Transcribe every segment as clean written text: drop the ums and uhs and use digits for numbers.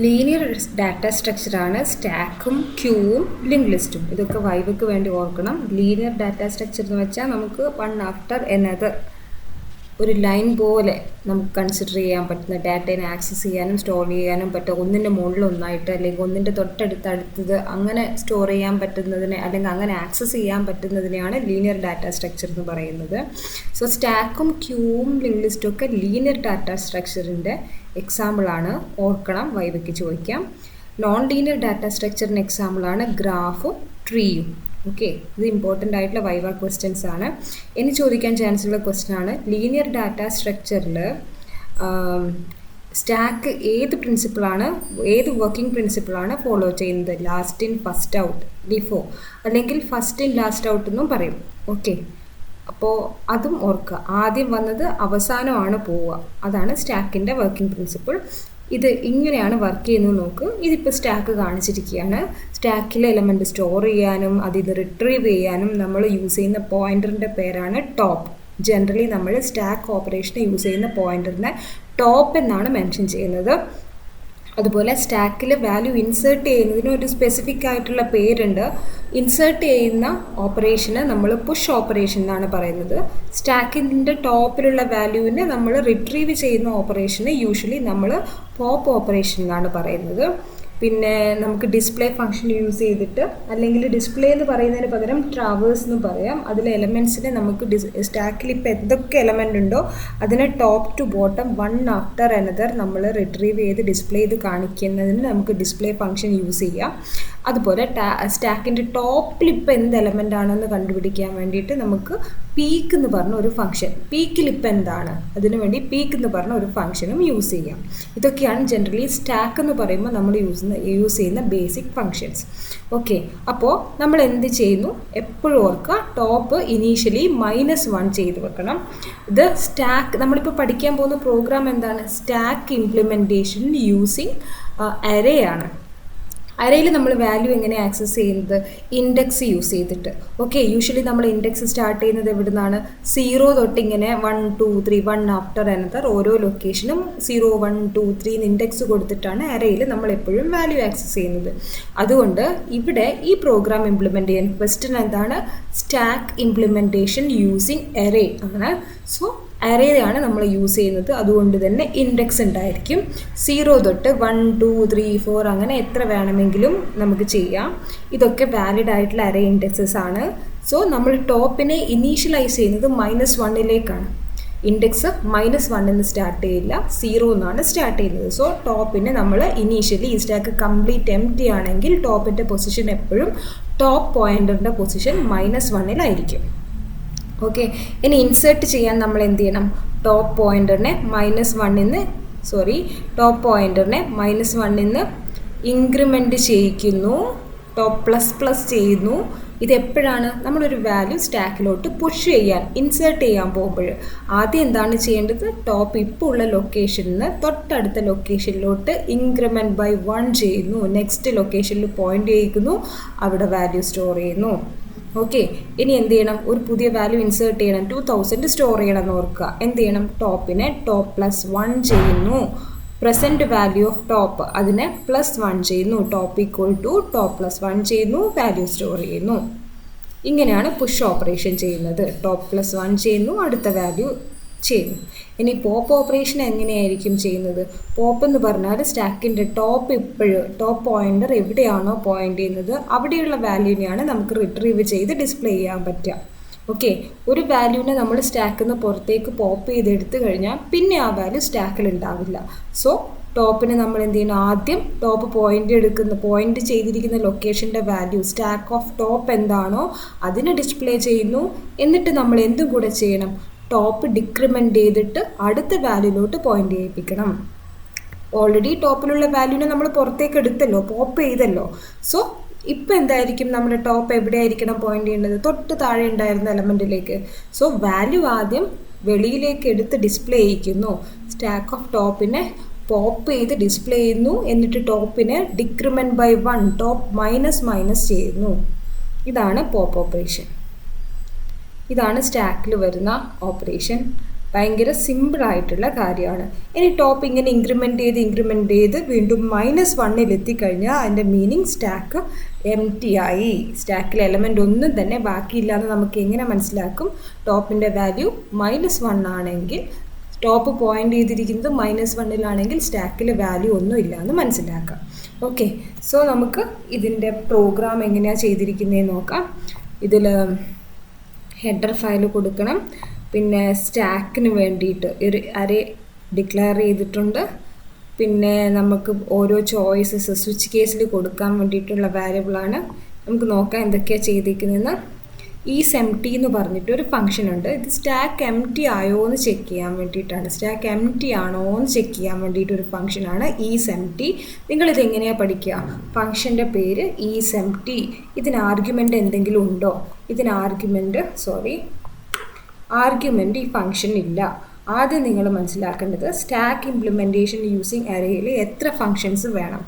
Linear data സ്ട്രക്ചറാണ് സ്റ്റാക്കും ക്യൂവും link ലിസ്റ്റും. ഇതൊക്കെ വൈവയ്ക്ക് വേണ്ടി ഓർക്കണം. ലീനിയർ ഡാറ്റ സ്ട്രക്ചർ എന്ന് വെച്ചാൽ നമുക്ക് വൺ ആഫ്റ്റർ എനദർ ഒരു ലൈൻ പോലെ നമുക്ക് കൺസിഡർ ചെയ്യാൻ പറ്റുന്ന ഡാറ്റയെ ആക്സസ് ചെയ്യാനും സ്റ്റോർ ചെയ്യാനും പറ്റും. ഒന്നിൻ്റെ മുകളിൽ ഒന്നായിട്ട് അല്ലെങ്കിൽ ഒന്നിൻ്റെ തൊട്ടടുത്തത് അങ്ങനെ സ്റ്റോർ ചെയ്യാൻ പറ്റുന്നതിനെ അല്ലെങ്കിൽ അങ്ങനെ ആക്സസ് ചെയ്യാൻ പറ്റുന്നതിനെയാണ് ലീനിയർ ഡാറ്റ സ്ട്രക്ചർ എന്ന് പറയുന്നത്. സോ സ്റ്റാക്കും ക്യൂവും ലിങ്ക് ലിസ്റ്റും ഒക്കെ ലീനിയർ ഡാറ്റ സ്ട്രക്ചറിൻ്റെ എക്സാമ്പിളാണ്. ഓർക്കണം, വൈവയ്ക്ക് ചോദിക്കാം. നോൺ ലീനിയർ ഡാറ്റ സ്ട്രക്ചറിൻ്റെ എക്സാമ്പിളാണ് ഗ്രാഫും ട്രീയും. ഓക്കെ, ഇത് ഇമ്പോർട്ടൻ്റ് ആയിട്ടുള്ള വൈവ ക്വസ്റ്റ്യൻസ് ആണ്. ഇനി ചോദിക്കാൻ ചാൻസ് ഉള്ള ക്വസ്റ്റ്യൻ ആണ്, ലീനിയർ ഡാറ്റ സ്ട്രക്ചറിൽ സ്റ്റാക്ക് ഏത് പ്രിൻസിപ്പിളാണ്, ഏത് വർക്കിംഗ് പ്രിൻസിപ്പിളാണ് ഫോളോ ചെയ്യുന്നത്? Last in first out, LIFO, അല്ലെങ്കിൽ ഫസ്റ്റ് ഇൻ ലാസ്റ്റ് ഔട്ട് എന്നും പറയും. ഓക്കെ, അപ്പോൾ അതും ഓർക്കുക. ആദ്യം വന്നത് അവസാനമാണ് പോവുക. അതാണ് സ്റ്റാക്കിൻ്റെ വർക്കിംഗ് പ്രിൻസിപ്പിൾ. ഇത് ഇങ്ങനെയാണ് വർക്ക് ചെയ്യുന്നത്. നോക്ക്, ഇതിപ്പോൾ സ്റ്റാക്ക് കാണിച്ചിരിക്കുകയാണ്. സ്റ്റാക്കിലെ എലമെൻറ്റ് സ്റ്റോർ ചെയ്യാനും അതിൽ നിന്ന് റിട്രീവ് ചെയ്യാനും നമ്മൾ യൂസ് ചെയ്യുന്ന പോയിൻ്ററിൻ്റെ പേരാണ് ടോപ്പ്. ജനറലി നമ്മൾ സ്റ്റാക്ക് ഓപ്പറേഷന് യൂസ് ചെയ്യുന്ന പോയിൻ്ററിനെ ടോപ്പ് എന്നാണ് മെൻഷൻ ചെയ്യുന്നത്. അതുപോലെ സ്റ്റാക്കിൽ വാല്യൂ ഇൻസേർട്ട് ചെയ്യുന്നതിന് ഒരു സ്പെസിഫിക് ആയിട്ടുള്ള പേരുണ്ട്. ഇൻസേർട്ട് ചെയ്യുന്ന ഓപ്പറേഷന് നമ്മൾ പുഷ് ഓപ്പറേഷൻ എന്നാണ് പറയുന്നത്. സ്റ്റാക്കിൻ്റെ ടോപ്പിലുള്ള വാല്യൂവിനെ നമ്മൾ റിട്രീവ് ചെയ്യുന്ന ഓപ്പറേഷന് യൂഷ്വലി നമ്മൾ പോപ്പ് ഓപ്പറേഷൻ എന്നാണ് പറയുന്നത്. പിന്നെ നമുക്ക് ഡിസ്പ്ലേ ഫംഗ്ഷൻ യൂസ് ചെയ്തിട്ട്, അല്ലെങ്കിൽ ഡിസ്പ്ലേ എന്ന് പറയുന്നതിന് പകരം ട്രാവേഴ്സ് എന്ന് പറയാം. അതിലെ എലമെൻറ്റ്സിനെ നമുക്ക് സ്റ്റാക്കിൽ ഇപ്പോൾ എന്തൊക്കെ എലമെൻ്റ് ഉണ്ടോ അതിനെ top to bottom one after another നമ്മൾ റിട്രീവ് ചെയ്ത് ഡിസ്പ്ലേ ചെയ്ത് കാണിക്കുന്നതിന് നമുക്ക് ഡിസ്പ്ലേ ഫംഗ്ഷൻ യൂസ് ചെയ്യാം. അതുപോലെ സ്റ്റാക്കിൻ്റെ ടോപ്പിൽ ഇപ്പോൾ എന്ത് എലമെൻ്റ് ആണെന്ന് കണ്ടുപിടിക്കാൻ വേണ്ടിയിട്ട് നമുക്ക് പീക്ക് എന്ന് പറഞ്ഞ ഒരു ഫംഗ്ഷൻ, പീക്കിൽ ഇപ്പോൾ എന്താണ് അതിനു വേണ്ടി പീക്ക് എന്ന് പറഞ്ഞ ഒരു ഫംഗ്ഷനും യൂസ് ചെയ്യാം. ഇതൊക്കെയാണ് ജനറലി സ്റ്റാക്ക് എന്ന് പറയുമ്പോൾ നമ്മൾ യൂസ് ചെയ്യുന്ന ബേസിക് ഫങ്ഷൻസ്. ഓക്കെ, അപ്പോൾ നമ്മൾ എന്ത് ചെയ്യുന്നു എപ്പോഴും ഓർക്കുക, ടോപ്പ് ഇനീഷ്യലി -1 ചെയ്ത് വെക്കണം. ഇത് സ്റ്റാക്ക്, നമ്മളിപ്പോൾ പഠിക്കാൻ പോകുന്ന പ്രോഗ്രാം എന്താണ്? സ്റ്റാക്ക് ഇംപ്ലിമെൻറ്റേഷൻ യൂസിങ് അറേ ആണ്. അറേയിൽ നമ്മൾ വാല്യൂ എങ്ങനെ ആക്സസ് ചെയ്യുന്നത്? ഇൻഡെക്സ് യൂസ് ചെയ്തിട്ട്. ഓക്കെ, യൂഷ്വലി നമ്മൾ ഇൻഡെക്സ് സ്റ്റാർട്ട് ചെയ്യുന്നത് എവിടെ നിന്നാണ്? 0 തൊട്ട് ഇങ്ങനെ 1 2 3 1 ആഫ്റ്റർ അനദർ ഓരോ ലൊക്കേഷനും 0 1 2 3 ഇൻഡെക്സ് കൊടുത്തിട്ടാണ് അറേയിൽ നമ്മൾ എപ്പോഴും വാല്യൂ ആക്സസ് ചെയ്യുന്നത്. അതുകൊണ്ട് ഇവിടെ ഈ പ്രോഗ്രാം ഇംപ്ലിമെൻറ്റ് ചെയ്യാൻ ക്വസ്റ്റ്യൻ എന്താണ്? സ്റ്റാക്ക് ഇംപ്ലിമെൻറ്റേഷൻ യൂസിങ് അറേ ആണ്. സോ അറേയാണ് നമ്മൾ യൂസ് ചെയ്യുന്നത്. അതുകൊണ്ട് തന്നെ ഇൻഡെക്സ് ഉണ്ടായിരിക്കും. 0 തൊട്ട് 1 2 3 4 അങ്ങനെ എത്ര വേണമെങ്കിലും നമുക്ക് ചെയ്യാം. ഇതൊക്കെ വാലിഡ് ആയിട്ടുള്ള അറേ ഇൻഡെക്സസ് ആണ്. സോ നമ്മൾ ടോപ്പിനെ ഇനീഷ്യലൈസ് ചെയ്യുന്നത് -1ലേക്കാണ്. ഇൻഡെക്സ് -1 എന്ന് സ്റ്റാർട്ട് ചെയ്യില്ല, 0 എന്നാണ് സ്റ്റാർട്ട് ചെയ്യുന്നത്. സോ ടോപ്പിനെ നമ്മൾ ഇനീഷ്യലി ഈ സ്റ്റാക്ക് കംപ്ലീറ്റ് എംപ്റ്റി ആണെങ്കിൽ ടോപ്പിൻ്റെ പൊസിഷൻ എപ്പോഴും ടോപ്പ് പോയിൻ്ററിൻ്റെ പൊസിഷൻ -1ലായിരിക്കും. ഓക്കെ, ഇനി ഇൻസേർട്ട് ചെയ്യാൻ നമ്മൾ എന്ത് ചെയ്യണം? ടോപ്പ് പോയിൻ്ററിനെ -1 ഇൻക്രിമെൻറ്റ് ചെയ്യിക്കുന്നു, ടോപ്പ് ++ ചെയ്യുന്നു. ഇതെപ്പോഴാണ്? നമ്മളൊരു വാല്യൂ സ്റ്റാക്കിലോട്ട് പുഷ് ചെയ്യാൻ, ഇൻസേർട്ട് ചെയ്യാൻ പോകുമ്പോൾ ആദ്യം എന്താണ് ചെയ്യേണ്ടത്? ടോപ്പ് ഇപ്പോൾ ഉള്ള ലൊക്കേഷനിൽ നിന്ന് തൊട്ടടുത്ത ലൊക്കേഷനിലോട്ട് ഇൻക്രിമെൻറ്റ് ബൈ 1 ചെയ്യുന്നു. നെക്സ്റ്റ് ലൊക്കേഷനിൽ പോയിൻ്റ് ചെയ്യിക്കുന്നു, അവിടെ വാല്യൂ സ്റ്റോർ ചെയ്യുന്നു. ഓക്കെ, ഇനി എന്ത് ചെയ്യണം? ഒരു പുതിയ വാല്യൂ ഇൻസേർട്ട് ചെയ്യണം, 2000 സ്റ്റോർ ചെയ്യണം എന്ന് ഓർക്കുക. എന്ത് ചെയ്യണം? ടോപ്പിനെ ടോപ്പ് +1 ചെയ്യുന്നു. പ്രസൻറ്റ് വാല്യൂ ഓഫ് ടോപ്പ് അതിനെ +1 ചെയ്യുന്നു. ടോപ്പ് ഈക്വൽ ടു ടോപ്പ് +1 ചെയ്യുന്നു, വാല്യൂ സ്റ്റോർ ചെയ്യുന്നു. ഇങ്ങനെയാണ് പുഷ് ഓപ്പറേഷൻ ചെയ്യുന്നത്. ടോപ്പ് +1 ചെയ്യുന്നു, അടുത്ത വാല്യൂ ചെയ്യുന്നു. ഇനി പോപ്പ് ഓപ്പറേഷൻ എങ്ങനെയായിരിക്കും ചെയ്യുന്നത്? പോപ്പ് എന്ന് പറഞ്ഞാൽ സ്റ്റാക്കിൻ്റെ ടോപ്പ് പോയിൻ്റർ എവിടെയാണോ പോയിൻ്റ് ചെയ്യുന്നത് അവിടെയുള്ള വാല്യൂവിനെയാണ് നമുക്ക് റിട്രീവ് ചെയ്ത് ഡിസ്പ്ലേ ചെയ്യാൻ പറ്റുക. ഓക്കെ, ഒരു വാല്യൂവിനെ നമ്മൾ സ്റ്റാക്കിൽ നിന്ന് പുറത്തേക്ക് പോപ്പ് ചെയ്തെടുത്തു കഴിഞ്ഞാൽ പിന്നെ ആ വാല്യൂ സ്റ്റാക്കിൽ ഉണ്ടാവില്ല. സോ ടോപ്പിന് നമ്മൾ എന്ത് ചെയ്യണം? ആദ്യം ടോപ്പ് പോയിൻ്റ് ചെയ്തിരിക്കുന്ന ലൊക്കേഷൻ്റെ വാല്യൂ സ്റ്റാക്ക് ഓഫ് ടോപ്പ് എന്താണോ അതിനെ ഡിസ്പ്ലേ ചെയ്യുന്നു. എന്നിട്ട് നമ്മൾ എന്തും കൂടെ ചെയ്യണം? ടോപ്പ് ഡിക്രിമെൻറ്റ് ചെയ്തിട്ട് അടുത്ത വാല്യൂലോട്ട് പോയിൻ്റ് ചെയ്യിപ്പിക്കണം. ഓൾറെഡി ടോപ്പിലുള്ള വാല്യൂവിനെ നമ്മൾ പുറത്തേക്ക് എടുത്തല്ലോ, പോപ്പ് ചെയ്തല്ലോ. സോ ഇപ്പോൾ എന്തായിരിക്കും? നമ്മുടെ ടോപ്പ് എവിടെയായിരിക്കണം പോയിൻ്റ് ചെയ്യേണ്ടത്? തൊട്ട് താഴെ ഉണ്ടായിരുന്ന എലമെൻറ്റിലേക്ക്. സോ വാല്യൂ ആദ്യം വെളിയിലേക്ക് എടുത്ത് ഡിസ്പ്ലേ ചെയ്യിക്കുന്നു. സ്റ്റാക്ക് ഓഫ് ടോപ്പിനെ പോപ്പ് ചെയ്ത് ഡിസ്പ്ലേ ചെയ്യുന്നു. എന്നിട്ട് ടോപ്പിനെ ഡിക്രിമെൻറ്റ് ബൈ 1 ടോപ്പ് -1 ചെയ്യുന്നു. ഇതാണ് പോപ്പ് ഓപ്പറേഷൻ. ഇതാണ് സ്റ്റാക്കിൽ വരുന്ന ഓപ്പറേഷൻ. ഭയങ്കര സിമ്പിളായിട്ടുള്ള കാര്യമാണ്. ഇനി ടോപ്പ് ഇങ്ങനെ ഇൻക്രിമെൻ്റ് ചെയ്ത് വീണ്ടും -1 എത്തിക്കഴിഞ്ഞാൽ അതിൻ്റെ മീനിങ് സ്റ്റാക്ക് എം ടി ആയി. സ്റ്റാക്കിൽ എലമെൻ്റ് ഒന്നും തന്നെ ബാക്കിയില്ല എന്ന് നമുക്ക് എങ്ങനെ മനസ്സിലാക്കും? ടോപ്പിൻ്റെ വാല്യൂ -1 ആണെങ്കിൽ, ടോപ്പ് പോയിൻ്റ് ചെയ്തിരിക്കുന്നത് -1 സ്റ്റാക്കിൽ വാല്യൂ ഒന്നും ഇല്ല എന്ന് മനസ്സിലാക്കാം. ഓക്കെ, സോ നമുക്ക് ഇതിൻ്റെ പ്രോഗ്രാം എങ്ങനെയാണ് ചെയ്തിരിക്കുന്നതെന്ന് നോക്കാം. ഇതിൽ ഹെഡർ ഫയൽ കൊടുക്കണം. പിന്നെ സ്റ്റാക്കിന് വേണ്ടിയിട്ട് ഒരു അറേ ഡിക്ലെയർ ചെയ്തിട്ടുണ്ട്. പിന്നെ നമുക്ക് ഓരോ ചോയ്സസ് സ്വിച്ച് കേസിൽ കൊടുക്കാൻ വേണ്ടിയിട്ടുള്ള വാരിയബിളാണ്. നമുക്ക് നോക്കാം എന്തൊക്കെയാണ് ചെയ്തിരിക്കുന്നതെന്ന്. ഈസ് എം ടി എന്ന് പറഞ്ഞിട്ട് ഒരു ഫംഗ്ഷൻ ഉണ്ട്. ഇത് സ്റ്റാക്ക് എം ടി ആയോ എന്ന് ചെക്ക് ചെയ്യാൻ വേണ്ടിയിട്ടാണ്. സ്റ്റാക്ക് എം ടി ആണോ എന്ന് ചെക്ക് ചെയ്യാൻ വേണ്ടിയിട്ടൊരു ഫംഗ്ഷനാണ് ഈസ് എം ടി. നിങ്ങളിത് എങ്ങനെയാണ് പഠിക്കുക? ഫംഗ്ഷൻ്റെ പേര് ഈസ് എം ടി. ഇതിന് ആർഗ്യുമെൻ്റ് എന്തെങ്കിലും ഉണ്ടോ? ഇതിന് ആർഗ്യുമെൻ്റ് ഈ ഫംഗ്ഷൻ ഇല്ല. ആദ്യം നിങ്ങൾ മനസ്സിലാക്കേണ്ടത് സ്റ്റാക്ക് ഇംപ്ലിമെൻറ്റേഷൻ യൂസിങ് അറേയിൽ എത്ര ഫംഗ്ഷൻസ് വേണം.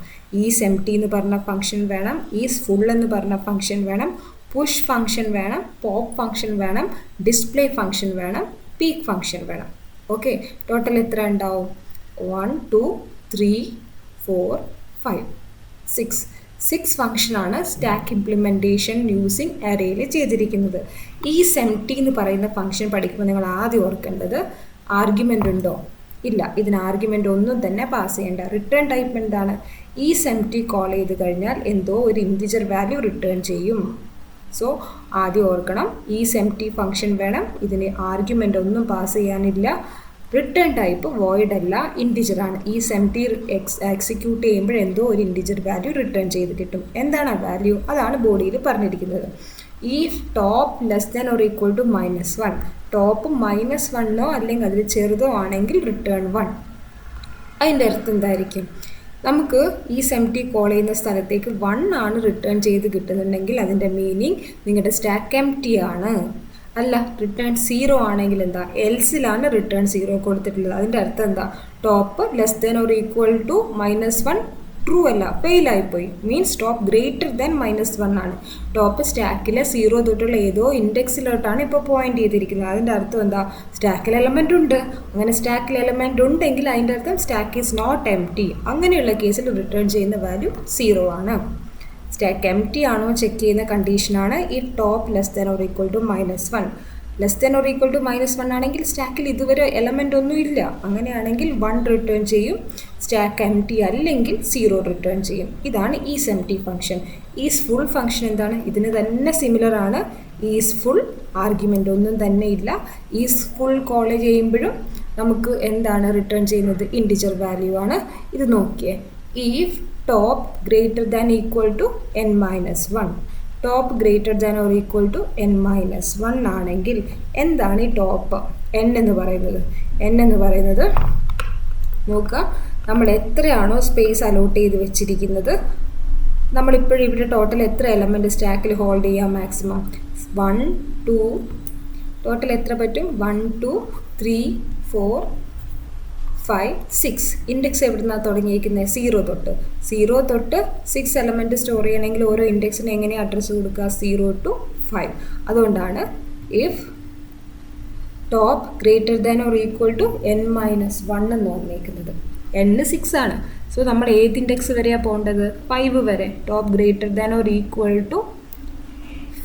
ഈസ് എം ടി എന്ന് പറഞ്ഞ ഫംഗ്ഷൻ വേണം, ഈസ് ഫുൾ എന്ന് പറഞ്ഞ ഫംഗ്ഷൻ വേണം, പുഷ് ഫംഗ്ഷൻ വേണം, പോപ്പ് ഫംഗ്ഷൻ വേണം, ഡിസ്പ്ലേ ഫംഗ്ഷൻ വേണം, പീക്ക് ഫംഗ്ഷൻ വേണം. ഓക്കെ, ടോട്ടൽ എത്ര ഉണ്ടാവും? 1 2 3 4 5 6 ഫംഗ്ഷനാണ് സ്റ്റാക്ക് ഇംപ്ലിമെൻറ്റേഷൻ യൂസിങ് അറേയിൽ ചെയ്തിരിക്കുന്നത്. ഈസ് എം ടി എന്ന് പറയുന്ന ഫംഗ്ഷൻ പഠിക്കുമ്പോൾ നിങ്ങൾ ആദ്യം ഓർക്കേണ്ടത് ആർഗ്യുമെൻ്റ് ഉണ്ടോ? ഇല്ല, ഇതിന് ആർഗ്യുമെൻ്റ് ഒന്നും തന്നെ പാസ് ചെയ്യേണ്ട. റിട്ടേൺ ടൈപ്പ് എന്താണ്? ഈസ് എം ടി കോൾ ചെയ്ത് കഴിഞ്ഞാൽ എന്തോ ഒരു ഇൻറ്റിജർ വാല്യൂ റിട്ടേൺ ചെയ്യും. സോ ആദ്യം ഓർക്കണം, ഈസ് എം ടി ഫംഗ്ഷൻ വേണം. ഇതിന് ആർഗ്യുമെൻ്റ് ഒന്നും പാസ് ചെയ്യാനില്ല. റിട്ടേൺ ടൈപ്പ് വോയിഡ് അല്ല, ഇൻറ്റിജർ ആണ്. ഈസ് എം ടി എക്സിക്യൂട്ട് ചെയ്യുമ്പോൾ എന്തോ ഒരു ഇൻറ്റിജർ വാല്യൂ റിട്ടേൺ ചെയ്ത് കിട്ടും. എന്താണ് ആ വാല്യൂ? അതാണ് ബോഡിയിൽ പറഞ്ഞിരിക്കുന്നത്. If top less than or equal to -1, top -1 അല്ലെങ്കിൽ അതിൽ ചെറുതോ ആണെങ്കിൽ റിട്ടേൺ 1. അതിൻ്റെ അർത്ഥം എന്തായിരിക്കും? നമുക്ക് ഈസ് എം ടി കോൾ ചെയ്യുന്ന സ്ഥലത്തേക്ക് 1 ആണ് റിട്ടേൺ ചെയ്ത് കിട്ടുന്നുണ്ടെങ്കിൽ അതിൻ്റെ മീനിങ് നിങ്ങളുടെ സ്റ്റാക്ക് എം ടി ആണ്. അല്ല, റിട്ടേൺ 0 ആണെങ്കിൽ എന്താ? എൽസിലാണ് റിട്ടേൺ 0 കൊടുത്തിട്ടുള്ളത്. അതിൻ്റെ അർത്ഥം എന്താ? Top less than or equal to -1 true അല്ല, ഫെയിലായിപ്പോയി. മീൻസ് ടോപ്പ് ഗ്രേറ്റർ ദാൻ -1 ആണ്. ടോപ്പ് സ്റ്റാക്കിലെ 0 തൊട്ടുള്ള ഏതോ ഇൻഡെക്സിലോട്ടാണ് ഇപ്പോൾ പോയിന്റ് ചെയ്തിരിക്കുന്നത്. അതിൻ്റെ അർത്ഥം എന്താ? സ്റ്റാക്കിൽ എലമെൻ്റ് ഉണ്ട്. അങ്ങനെ സ്റ്റാക്കിൽ എലമെൻ്റ് ഉണ്ടെങ്കിൽ അതിൻ്റെ അർത്ഥം stack is not empty. അങ്ങനെയുള്ള കേസിൽ റിട്ടേൺ ചെയ്യുന്ന വാല്യൂ 0 ആണ്. സ്റ്റാക്ക് എം ടി ആണോ ചെക്ക് ചെയ്യുന്ന കണ്ടീഷനാണ് ഈ top less than or equal to -1. Less than or equal to -1 ആണെങ്കിൽ സ്റ്റാക്കിൽ ഇതുവരെ എലമെൻ്റ് ഒന്നും ഇല്ല. അങ്ങനെയാണെങ്കിൽ 1 റിട്ടേൺ ചെയ്യും. സ്റ്റാക്ക് എം ടി അല്ലെങ്കിൽ 0 റിട്ടേൺ ചെയ്യും. ഇതാണ് is M T function. Is full function എന്താണ്? ഇതിന് തന്നെ സിമിലർ ആണ്. ഈസ് ഫുൾ ആർഗ്യുമെൻ്റ് ഒന്നും തന്നെ ഇല്ല. ഈസ് ഫുൾ കോൾ ചെയ്യുമ്പോഴും നമുക്ക് എന്താണ് റിട്ടേൺ ചെയ്യുന്നത്? ഇൻറ്റിജർ വാല്യൂ ആണ്. ഇത് നോക്കിയേ, if top greater than equal to n-1, top greater than or equal to n-1 ആണെങ്കിൽ എന്താണ് ഈ ടോപ്പ് n എന്ന് പറയുന്നത്? നോക്കുക, നമ്മൾ എത്രയാണോ സ്പേസ് അലോട്ട് ചെയ്ത് വെച്ചിരിക്കുന്നത്, നമ്മളിപ്പോഴും ഇവിടെ ടോട്ടൽ എത്ര എലമെൻറ്റ് സ്റ്റാക്കിൽ ഹോൾഡ് ചെയ്യാം? മാക്സിമം 1 2, ടോട്ടൽ എത്ര പറ്റും? 1 2 3 4 5 6. ഇൻഡെക്സ് എവിടെ നിന്നാണ് തുടങ്ങിയിരിക്കുന്നത്? 0 തൊട്ട് 6 എലമെൻറ്റ് സ്റ്റോർ ചെയ്യണമെങ്കിൽ ഓരോ ഇൻഡെക്സിന് എങ്ങനെയാണ് അഡ്രസ്സ് കൊടുക്കുക? 0 to 5. അതുകൊണ്ടാണ് if top greater than or equal to n-1 എന്ന് പറഞ്ഞേക്കുന്നത്. n 6 ആണ്. സോ നമ്മൾ ഏത് ഇൻഡെക്സ് വരെയാണ് പോകേണ്ടത്? 5 വരെ. Top greater than or equal to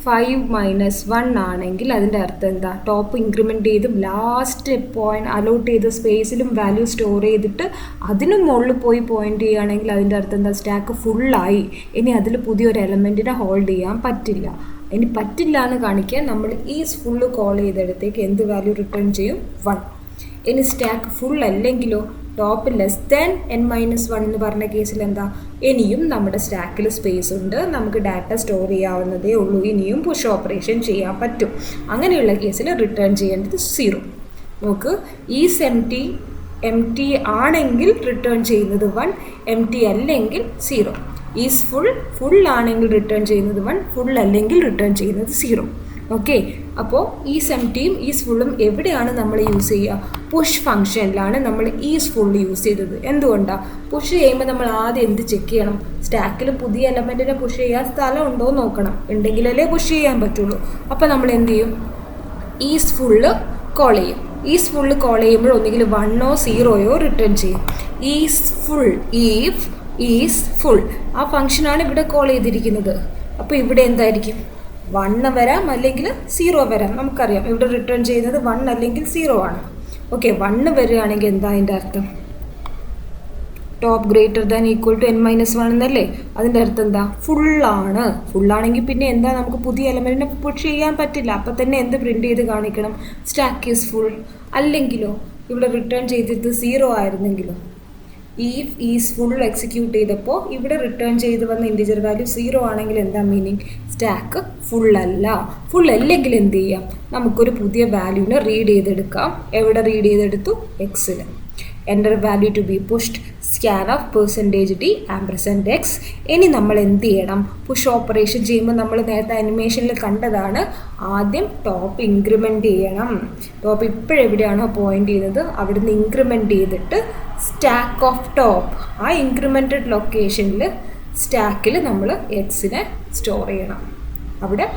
5-1 ആണെങ്കിൽ അതിൻ്റെ അർത്ഥം എന്താ? ടോപ്പ് ഇൻക്രിമെൻ്റ് ചെയ്ത് ലാസ്റ്റ് പോയിന്റ് അലോട്ട് ചെയ്ത സ്പേസിലും വാല്യൂ സ്റ്റോർ ചെയ്തിട്ട് അതിനും മുകളിൽ പോയി പോയിന്റ് ചെയ്യുകയാണെങ്കിൽ അതിൻ്റെ അർത്ഥം എന്താ? സ്റ്റാക്ക് ഫുള്ളായി. ഇനി അതിൽ പുതിയൊരു എലമെൻറ്റിനെ ഹോൾഡ് ചെയ്യാൻ പറ്റില്ല. ഇനി പറ്റില്ല എന്ന് കാണിക്കാൻ നമ്മൾ ഈസ് ഫുള്ള് കോൾ ചെയ്തിടത്തേക്ക് എന്ത് വാല്യൂ റിട്ടേൺ ചെയ്യും? 1. ഇനി സ്റ്റാക്ക് ഫുൾ അല്ലെങ്കിലോ? ടോപ്പ് ലെസ് ദാൻ n-1 എന്ന് പറഞ്ഞ കേസിൽ എന്താ? ഇനിയും നമ്മുടെ സ്റ്റാക്കിൽ സ്പേസ് ഉണ്ട്, നമുക്ക് ഡാറ്റ സ്റ്റോർ ചെയ്യാവുന്നതേ ഉള്ളൂ, ഇനിയും പുഷ് ഓപ്പറേഷൻ ചെയ്യാൻ പറ്റും. അങ്ങനെയുള്ള കേസിൽ റിട്ടേൺ ചെയ്യേണ്ടത് 0. നോക്ക്, ഈസ് എം ടി ആണെങ്കിൽ റിട്ടേൺ ചെയ്യുന്നത് 1, എം ടി അല്ലെങ്കിൽ 0. ഈസ് ഫുൾ ആണെങ്കിൽ റിട്ടേൺ ചെയ്യുന്നത് 1, ഫുൾ അല്ലെങ്കിൽ റിട്ടേൺ ചെയ്യുന്നത് 0. ഓക്കെ, അപ്പോൾ ഈസ് എം ടിയും ഈസ് ഫുള്ളും എവിടെയാണ് നമ്മൾ യൂസ് ചെയ്യുക? പുഷ് ഫംഗ്ഷനിലാണ് നമ്മൾ ഈസ് ഫുൾ യൂസ് ചെയ്തത്. എന്തുകൊണ്ടാണ്? പുഷ് ചെയ്യുമ്പോൾ നമ്മൾ ആദ്യം എന്ത് ചെക്ക് ചെയ്യണം? സ്റ്റാക്കിൽ പുതിയ എലമെൻറ്റിനെ പുഷ് ചെയ്യാൻ സ്ഥലം ഉണ്ടോ എന്ന് നോക്കണം. ഉണ്ടെങ്കിലല്ലേ പുഷ് ചെയ്യാൻ പറ്റുള്ളൂ. അപ്പോൾ നമ്മൾ എന്ത് ചെയ്യും? ഈസ് ഫുള്ള് കോൾ ചെയ്യും. ഈസ് ഫുള്ള് കോൾ ചെയ്യുമ്പോൾ ഒന്നുകിൽ 1ഓ 0യോ റിട്ടേൺ ചെയ്യും. Is full, if is full ആ ഫംഗ്ഷനാണ് ഇവിടെ കോൾ ചെയ്തിരിക്കുന്നത്. അപ്പോൾ ഇവിടെ എന്തായിരിക്കും? 1 വരാം അല്ലെങ്കിൽ 0 വരാം. നമുക്കറിയാം ഇവിടെ റിട്ടേൺ ചെയ്യുന്നത് 1 അല്ലെങ്കിൽ 0 ആണ്. ഓക്കെ, 1 വരികയാണെങ്കിൽ എന്താ അതിൻ്റെ അർത്ഥം? Top greater than equal to n-1 എന്നല്ലേ? അതിൻ്റെ അർത്ഥം എന്താ? ഫുള്ളാണ്. ഫുള്ളാണെങ്കിൽ പിന്നെ എന്താ, നമുക്ക് പുതിയ എലമെൻറ്റിനെ പുഷ് ചെയ്യാൻ പറ്റില്ല. അപ്പം തന്നെ എന്ത് പ്രിൻറ്റ് ചെയ്ത് കാണിക്കണം? Stack is full. അല്ലെങ്കിലോ ഇവിടെ റിട്ടേൺ ചെയ്തത് 0 ആയിരുന്നെങ്കിലോ? ഈഫ് ഈസ് ഫുൾ എക്സിക്യൂട്ട് ചെയ്തപ്പോൾ ഇവിടെ റിട്ടേൺ ചെയ്ത് വന്ന ഇൻറ്റിജർ വാല്യൂ 0 ആണെങ്കിൽ എന്താ മീനിങ്? സ്റ്റാക്ക് ഫുള്ളല്ല. ഫുൾ അല്ലെങ്കിൽ എന്ത് ചെയ്യാം? നമുക്കൊരു പുതിയ വാല്യൂവിനെ റീഡ് ചെയ്തെടുക്കാം. എവിടെ റീഡ് ചെയ്തെടുത്തു? എക്സിൽ. Enter value to be pushed scan of %d %x. ഇനി നമ്മൾ എന്ത് ചെയ്യണം? പുഷ് ഓപ്പറേഷൻ ചെയ്യുമ്പോൾ നമ്മൾ നേരത്തെ അനിമേഷനിൽ കണ്ടതാണ്, ആദ്യം ടോപ്പ് ഇൻക്രിമെൻറ്റ് ചെയ്യണം. ടോപ്പ് ഇപ്പോഴെവിടെയാണോ പോയിൻ്റ് ചെയ്യുന്നത് അവിടുന്ന് ഇൻക്രിമെൻറ്റ് ചെയ്തിട്ട് സ്റ്റാക്ക് ഓഫ് ടോപ്പ്, ആ ഇൻക്രിമെൻറ്റഡ് ലൊക്കേഷനിൽ സ്റ്റാക്കിൽ നമ്മൾ എക്സിനെ സ്റ്റോർ ചെയ്യണം, അവിടെ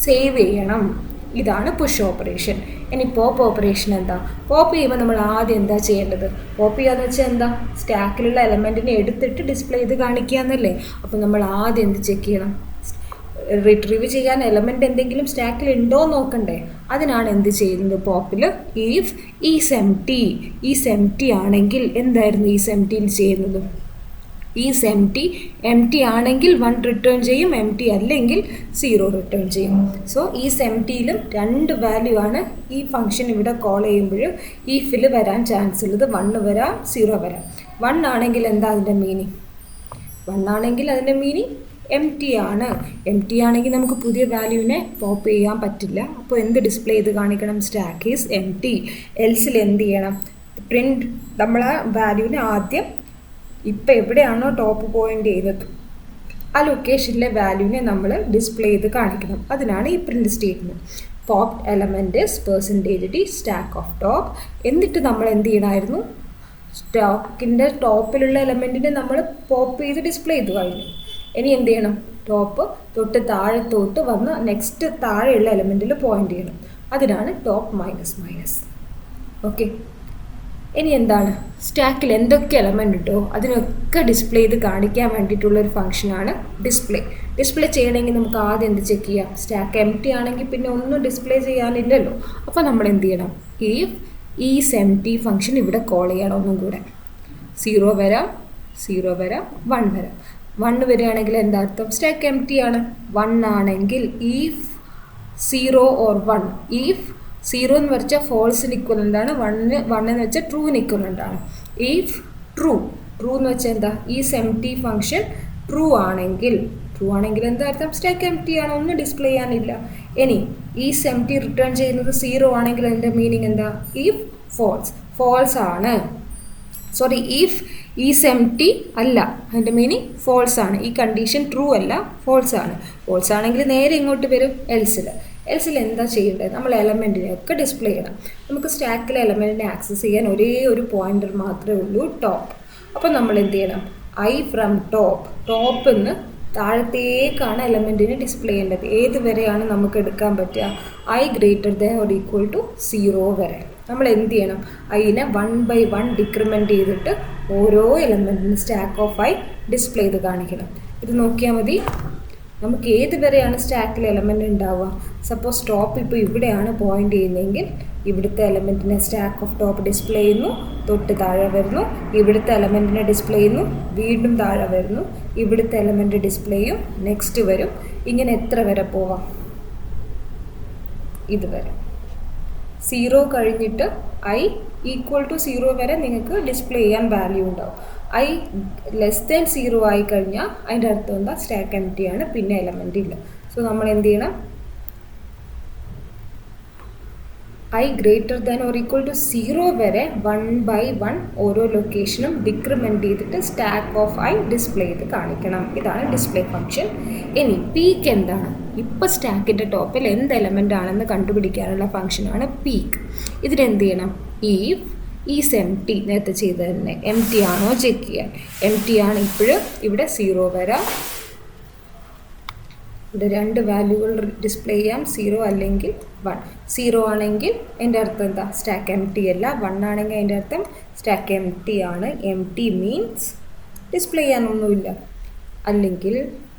സേവ് ചെയ്യണം. ഇതാണ് പുഷ് ഓപ്പറേഷൻ. ഇനി പോപ്പ് ഓപ്പറേഷൻ എന്താ? പോപ്പ് ചെയ്യുമ്പോൾ നമ്മൾ ആദ്യം എന്താ ചെയ്യേണ്ടത്? പോപ്പ് ചെയ്യാന്ന് വെച്ചാൽ എന്താ? സ്റ്റാക്കിലുള്ള എലമെൻറ്റിനെ എടുത്തിട്ട് ഡിസ്പ്ലേ ചെയ്ത് കാണിക്കുക എന്നല്ലേ? അപ്പോൾ നമ്മൾ ആദ്യം എന്ത് ചെക്ക് ചെയ്യണം? റിട്രീവ് ചെയ്യാൻ എലമെൻറ്റ് എന്തെങ്കിലും സ്റ്റാക്കിൽ ഉണ്ടോ നോക്കണ്ടേ? അതിനാണ് എന്ത് ചെയ്യുന്നത്? പോപ്പിൽ if is empty. Is empty ആണെങ്കിൽ എന്തായിരുന്നു ഈസ് എംപ്റ്റിയിൽ ചെയ്യുന്നത്? ഈസ് എംപ്റ്റി ആണെങ്കിൽ 1 റിട്ടേൺ ചെയ്യും, എംപ്റ്റി അല്ലെങ്കിൽ 0 റിട്ടേൺ ചെയ്യും. സോ ഈസ് എംപ്റ്റിയിലും 2 വാല്യൂ ആണ് ഈ ഫംഗ്ഷൻ ഇവിടെ കോൾ ചെയ്യുമ്പോൾ ഈഫിൽ വരാൻ ചാൻസ് ഉള്ളത്. 1 വരാം, 0 വരാം. 1 ആണെങ്കിൽ എന്താ അതിൻ്റെ മീനിങ്? 1 ആണെങ്കിൽ അതിൻ്റെ മീനിങ് എംപ്റ്റി ആണ്. എംപ്റ്റി ആണെങ്കിൽ നമുക്ക് പുതിയ വാല്യൂവിനെ പോപ്പ് ചെയ്യാൻ പറ്റില്ല. അപ്പോൾ എന്ത് ഡിസ്പ്ലേ ചെയ്ത് കാണിക്കണം? Stack is empty. എൽസിൽ എന്ത് ചെയ്യണം? പ്രിൻറ്റ് നമ്മൾ ആ വാല്യൂവിനെ ആദ്യം ഇപ്പം എവിടെയാണോ ടോപ്പ് പോയിൻ്റ് ചെയ്തത് ആ ലൊക്കേഷനിലെ വാല്യൂവിനെ നമ്മൾ ഡിസ്പ്ലേ ചെയ്ത് കാണിക്കണം. അതിനാണ് ഈ print statement. Pop element %d stack of top. എന്നിട്ട് നമ്മൾ എന്ത് ചെയ്യണമായിരുന്നു? സ്റ്റാക്കിൻ്റെ ടോപ്പിലുള്ള എലമെൻറ്റിനെ നമ്മൾ പോപ്പ് ചെയ്ത് ഡിസ്പ്ലേ ചെയ്ത് കഴിഞ്ഞു. ഇനി എന്ത് ചെയ്യണം? ടോപ്പ് തൊട്ട് താഴത്തോട്ട് വന്ന് നെക്സ്റ്റ് താഴെയുള്ള എലമെൻറ്റിൽ പോയിൻ്റ് ചെയ്യണം. അതിനാണ് ടോപ്പ് -. ഓക്കെ, ഇനി എന്താണ്? സ്റ്റാക്കിൽ എന്തൊക്കെ എലമെൻ്റ് ഉണ്ടോ അതിനൊക്കെ ഡിസ്പ്ലേ ചെയ്ത് കാണിക്കാൻ വേണ്ടിയിട്ടുള്ളൊരു ഫംഗ്ഷനാണ് ഡിസ്പ്ലേ. ഡിസ്പ്ലേ ചെയ്യണമെങ്കിൽ നമുക്ക് ആദ്യം എന്ത് ചെക്ക് ചെയ്യാം? സ്റ്റാക്ക് എംപ്റ്റി ആണെങ്കിൽ പിന്നെ ഒന്നും ഡിസ്പ്ലേ ചെയ്യാനില്ലല്ലോ. അപ്പോൾ നമ്മൾ എന്ത് ചെയ്യണം? ഈസ് എംപ്റ്റി ഫംഗ്ഷൻ ഇവിടെ കോൾ ചെയ്യണം. ഒന്നും കൂടെ 0 വരാം, 0 വരാം, 1 വരാം. 1 വരികയാണെങ്കിൽ എന്താ അർത്ഥം? സ്റ്റാക്ക് എംപ്റ്റി ആണ്. 1 ആണെങ്കിൽ ഈഫ് 0 ഓർ 1. ഈഫ് 0 എന്ന് വെച്ചാൽ ഫോൾസിന് ഇക്വലൻ്റ് ആണ്, 1 എന്ന് വെച്ചാൽ ട്രൂവിന് ഇക്വലൻ്റ് ആണ്. ഈഫ് ട്രൂ എന്ന് വെച്ചാൽ എന്താ? ഈസ് എംപ്റ്റി ഫംഗ്ഷൻ ട്രൂ ആണെങ്കിൽ എന്താ അർത്ഥം? സ്റ്റാക്ക് എംപ്റ്റി ആണ്, ഒന്നും ഡിസ്പ്ലേ ചെയ്യാനില്ല. ഇനി ഈസ് എംപ്റ്റി റിട്ടേൺ ചെയ്യുന്നത് 0 ആണെങ്കിൽ അതിൻ്റെ മീനിങ് എന്താ? ഈഫ് ഫോൾസ് ആണ്. സോറി, ഈഫ് ഈസ് എംപ്റ്റി അല്ല, അതിൻ്റെ മീനിങ് ഫോൾസ് ആണ്. ഈ കണ്ടീഷൻ ട്രൂ അല്ല, ഫോൾസ് ആണ്. ഫോൾസ് ആണെങ്കിൽ നേരെ ഇങ്ങോട്ട് വരും എൽസിൽ എന്താ ചെയ്യേണ്ടത്? നമ്മൾ എലമെൻറ്റിനെയൊക്കെ ഡിസ്പ്ലേ ചെയ്യണം. നമുക്ക് സ്റ്റാക്കിലെ എലമെൻറ്റിനെ ആക്സസ് ചെയ്യാൻ ഒരേ ഒരു പോയിൻ്റർ മാത്രമേ ഉള്ളൂ, ടോപ്പ്. അപ്പോൾ നമ്മൾ എന്ത് ചെയ്യണം? ഐ ഫ്രം ടോപ്പിൽ നിന്ന് താഴത്തേക്കാണ് എലമെൻറ്റിനെ ഡിസ്പ്ലേ ചെയ്യേണ്ടത്. ഏത് വരെയാണ് നമുക്ക് എടുക്കാൻ പറ്റുക? ഐ > 0 വരെ. നമ്മൾ എന്ത് ചെയ്യണം? ഐനെ 1 by 1 ഡിക്രിമെൻറ്റ് ചെയ്തിട്ട് ഓരോ എലമെൻറ്റിനും സ്റ്റാക്ക് ഓഫ് ഐ ഡിസ്പ്ലേ ചെയ്ത് കാണിക്കണം. ഇത് നോക്കിയാൽ മതി. നമുക്ക് ഏത് വരെയാണ് സ്റ്റാക്കിൽ എലമെൻറ്റ് ഉണ്ടാവുക? സപ്പോസ് ടോപ്പ് ഇപ്പോൾ ഇവിടെയാണ് പോയിൻ്റ് ചെയ്യുന്നതെങ്കിൽ ഇവിടുത്തെ എലമെൻറ്റിനെ സ്റ്റാക്ക് ഓഫ് ടോപ്പ് ഡിസ്പ്ലേ ചെയ്യുന്നു, തൊട്ട് താഴെ വരുന്നു. ഇവിടുത്തെ എലമെൻറ്റിനെ ഡിസ്പ്ലേ ചെയ്യുന്നു, വീണ്ടും താഴെ വരുന്നു. ഇവിടുത്തെ എലമെൻറ്റ് ഡിസ്പ്ലേ ചെയ്യും, നെക്സ്റ്റ് വരും. ഇങ്ങനെ എത്ര വരെ പോവാം? ഇതുവരെ. 0 കഴിഞ്ഞിട്ട് ഐ = 0 വരെ നിങ്ങൾക്ക് ഡിസ്പ്ലേ ചെയ്യാൻ വാല്യൂ ഉണ്ടാവും. ഐ <0 ആയി കഴിഞ്ഞാൽ അതിൻ്റെ അർത്ഥം എന്താ? സ്റ്റാക്ക് എംപ്റ്റി ആണ്, പിന്നെ എലമെൻ്റ് ഇല്ല. സോ നമ്മൾ എന്ത് ചെയ്യണം? ഐ > 0 വരെ 1 by 1 ഓരോ ലൊക്കേഷനും ഡിക്രിമെൻറ്റ് ചെയ്തിട്ട് സ്റ്റാക്ക് ഓഫ് ഐ ഡിസ്പ്ലേ ചെയ്ത് കാണിക്കണം. ഇതാണ് ഡിസ്പ്ലേ ഫംഗ്ഷൻ. ഇനി പീക്ക് എന്താണ്? ഇപ്പോൾ സ്റ്റാക്കിൻ്റെ ടോപ്പിൽ എന്ത് എലമെൻ്റ് ആണെന്ന് കണ്ടുപിടിക്കാനുള്ള ഫംഗ്ഷനാണ് പീക്ക്. ഇതിനെന്ത് ചെയ്യണം? ഈസ് എംപ്റ്റി നേരത്തെ ചെയ്ത് തന്നെ എംപ്റ്റി ആണോ ചെക്ക് ചെയ്യാൻ. എംപ്റ്റി ആണ്. ഇവിടെ 0 വരാം, ഇവിടെ രണ്ട് വാല്യൂകൾ ഡിസ്പ്ലേ ചെയ്യാം, 0 അല്ലെങ്കിൽ 1. 0 ആണെങ്കിൽ എൻ്റെ അർത്ഥം എന്താ, സ്റ്റാക്ക് എം ടി അല്ല. 1 ആണെങ്കിൽ അതിൻ്റെ അർത്ഥം സ്റ്റാക്ക് എം ടി ആണ്. എം ടി മീൻസ് ഡിസ്പ്ലേ ചെയ്യാനൊന്നുമില്ല. അല്ലെങ്കിൽ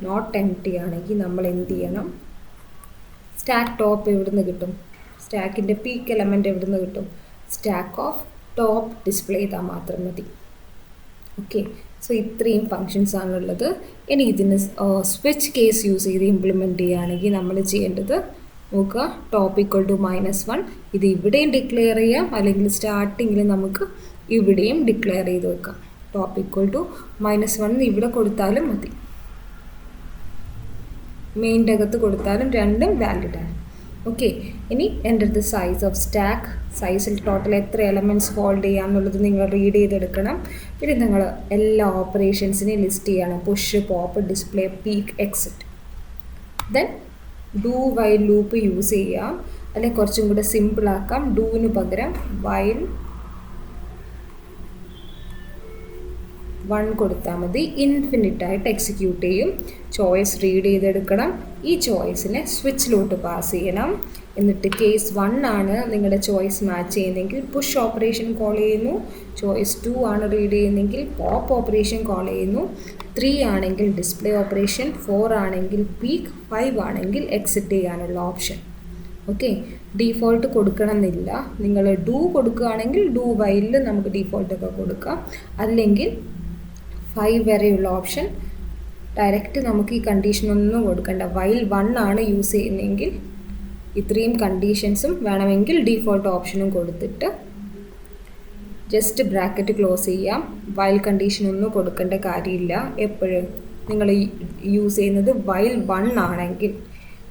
നോട്ട് എം ടി ആണെങ്കിൽ നമ്മൾ എന്ത് ചെയ്യണം, സ്റ്റാക്ക് ടോപ്പ് എവിടുന്ന് കിട്ടും, സ്റ്റാക്കിൻ്റെ പീക്ക് എലമെൻറ്റ് എവിടുന്ന് കിട്ടും, സ്റ്റാക്ക് ഓഫ് ടോപ്പ് ഡിസ്പ്ലേ ചെയ്താൽ മാത്രം മതി. ഓക്കെ, സോ ഇത്രയും ഫങ്ഷൻസ് ആണുള്ളത്. ഇനി ഇതിന് സ്വിച്ച് കേസ് യൂസ് ചെയ്ത് ഇംപ്ലിമെൻറ്റ് ചെയ്യുകയാണെങ്കിൽ നമ്മൾ ചെയ്യേണ്ടത് നോക്കുക, ടോപ്പ് ഈക്വൽ ടു -1 ഇത് ഇവിടെയും ഡിക്ലെയർ ചെയ്യാം, അല്ലെങ്കിൽ സ്റ്റാർട്ടിങ്ങിൽ നമുക്ക് ഇവിടെയും ഡിക്ലെയർ ചെയ്ത് വെക്കാം. ടോപ്പ് ഈക്വൽ ടു -1 ഇവിടെ കൊടുത്താലും മതി, മെയിൻ്റെ അകത്ത് കൊടുത്താലും രണ്ടും വാലിഡ് ആണ്. ഓക്കെ, ഇനി എൻ്റെ അടുത്ത് സൈസ് ഓഫ് സ്റ്റാക്ക്, സൈസിൽ ടോട്ടൽ എത്ര എലമെൻറ്റ്സ് ഹോൾഡ് ചെയ്യാം എന്നുള്ളത് നിങ്ങൾ റീഡ് ചെയ്തെടുക്കണം. പിന്നെ നിങ്ങൾ എല്ലാ ഓപ്പറേഷൻസിനെയും ലിസ്റ്റ് ചെയ്യണം, push, pop, display, peek, exit. Then do while loop use ചെയ്യാം, അല്ലെങ്കിൽ കുറച്ചും കൂടെ സിമ്പിളാക്കാം. ഡൂവിന് പകരം വൈൽ 1 കൊടുത്താൽ മതി, ഇൻഫിനിറ്റായിട്ട് എക്സിക്യൂട്ട് ചെയ്യും. ചോയ്സ് റീഡ് ചെയ്തെടുക്കണം, ഈ ചോയ്സിനെ സ്വിച്ചിലോട്ട് പാസ് ചെയ്യണം. എന്നിട്ട് കേസ് 1 ആണ് നിങ്ങളുടെ ചോയ്സ് മാച്ച് ചെയ്യുന്നതെങ്കിൽ പുഷ് ഓപ്പറേഷൻ കോൾ ചെയ്യുന്നു, ചോയ്സ് 2 ആണ് റീഡ് ചെയ്യുന്നതെങ്കിൽ പോപ്പ് ഓപ്പറേഷൻ കോൾ ചെയ്യുന്നു, 3 ആണെങ്കിൽ ഡിസ്പ്ലേ ഓപ്പറേഷൻ, 4 ആണെങ്കിൽ പീക്ക്, 5 ആണെങ്കിൽ എക്സിറ്റ് ചെയ്യാനുള്ള ഓപ്ഷൻ. ഓക്കെ, ഡീഫോൾട്ട് കൊടുക്കണം എന്നില്ല. നിങ്ങൾ ഡു കൊടുക്കുകയാണെങ്കിൽ ഡു വൈലിൽ നമുക്ക് ഡീഫോൾട്ടൊക്കെ കൊടുക്കാം, അല്ലെങ്കിൽ 5 വരെയുള്ള ഓപ്ഷൻ ഡയറക്റ്റ് നമുക്ക് ഈ കണ്ടീഷനൊന്നും കൊടുക്കണ്ട. വൈൽ 1 ആണ് യൂസ് ചെയ്യുന്നതെങ്കിൽ ഇത്രയും കണ്ടീഷൻസും വേണമെങ്കിൽ ഡീഫോൾട്ട് ഓപ്ഷനും കൊടുത്തിട്ട് ജസ്റ്റ് ബ്രാക്കറ്റ് ക്ലോസ് ചെയ്യാം. വൈൽ കണ്ടീഷനൊന്നും കൊടുക്കേണ്ട കാര്യമില്ല. എപ്പോഴും നിങ്ങൾ യൂസ് ചെയ്യുന്നത് വൈൽ 1 ആണെങ്കിൽ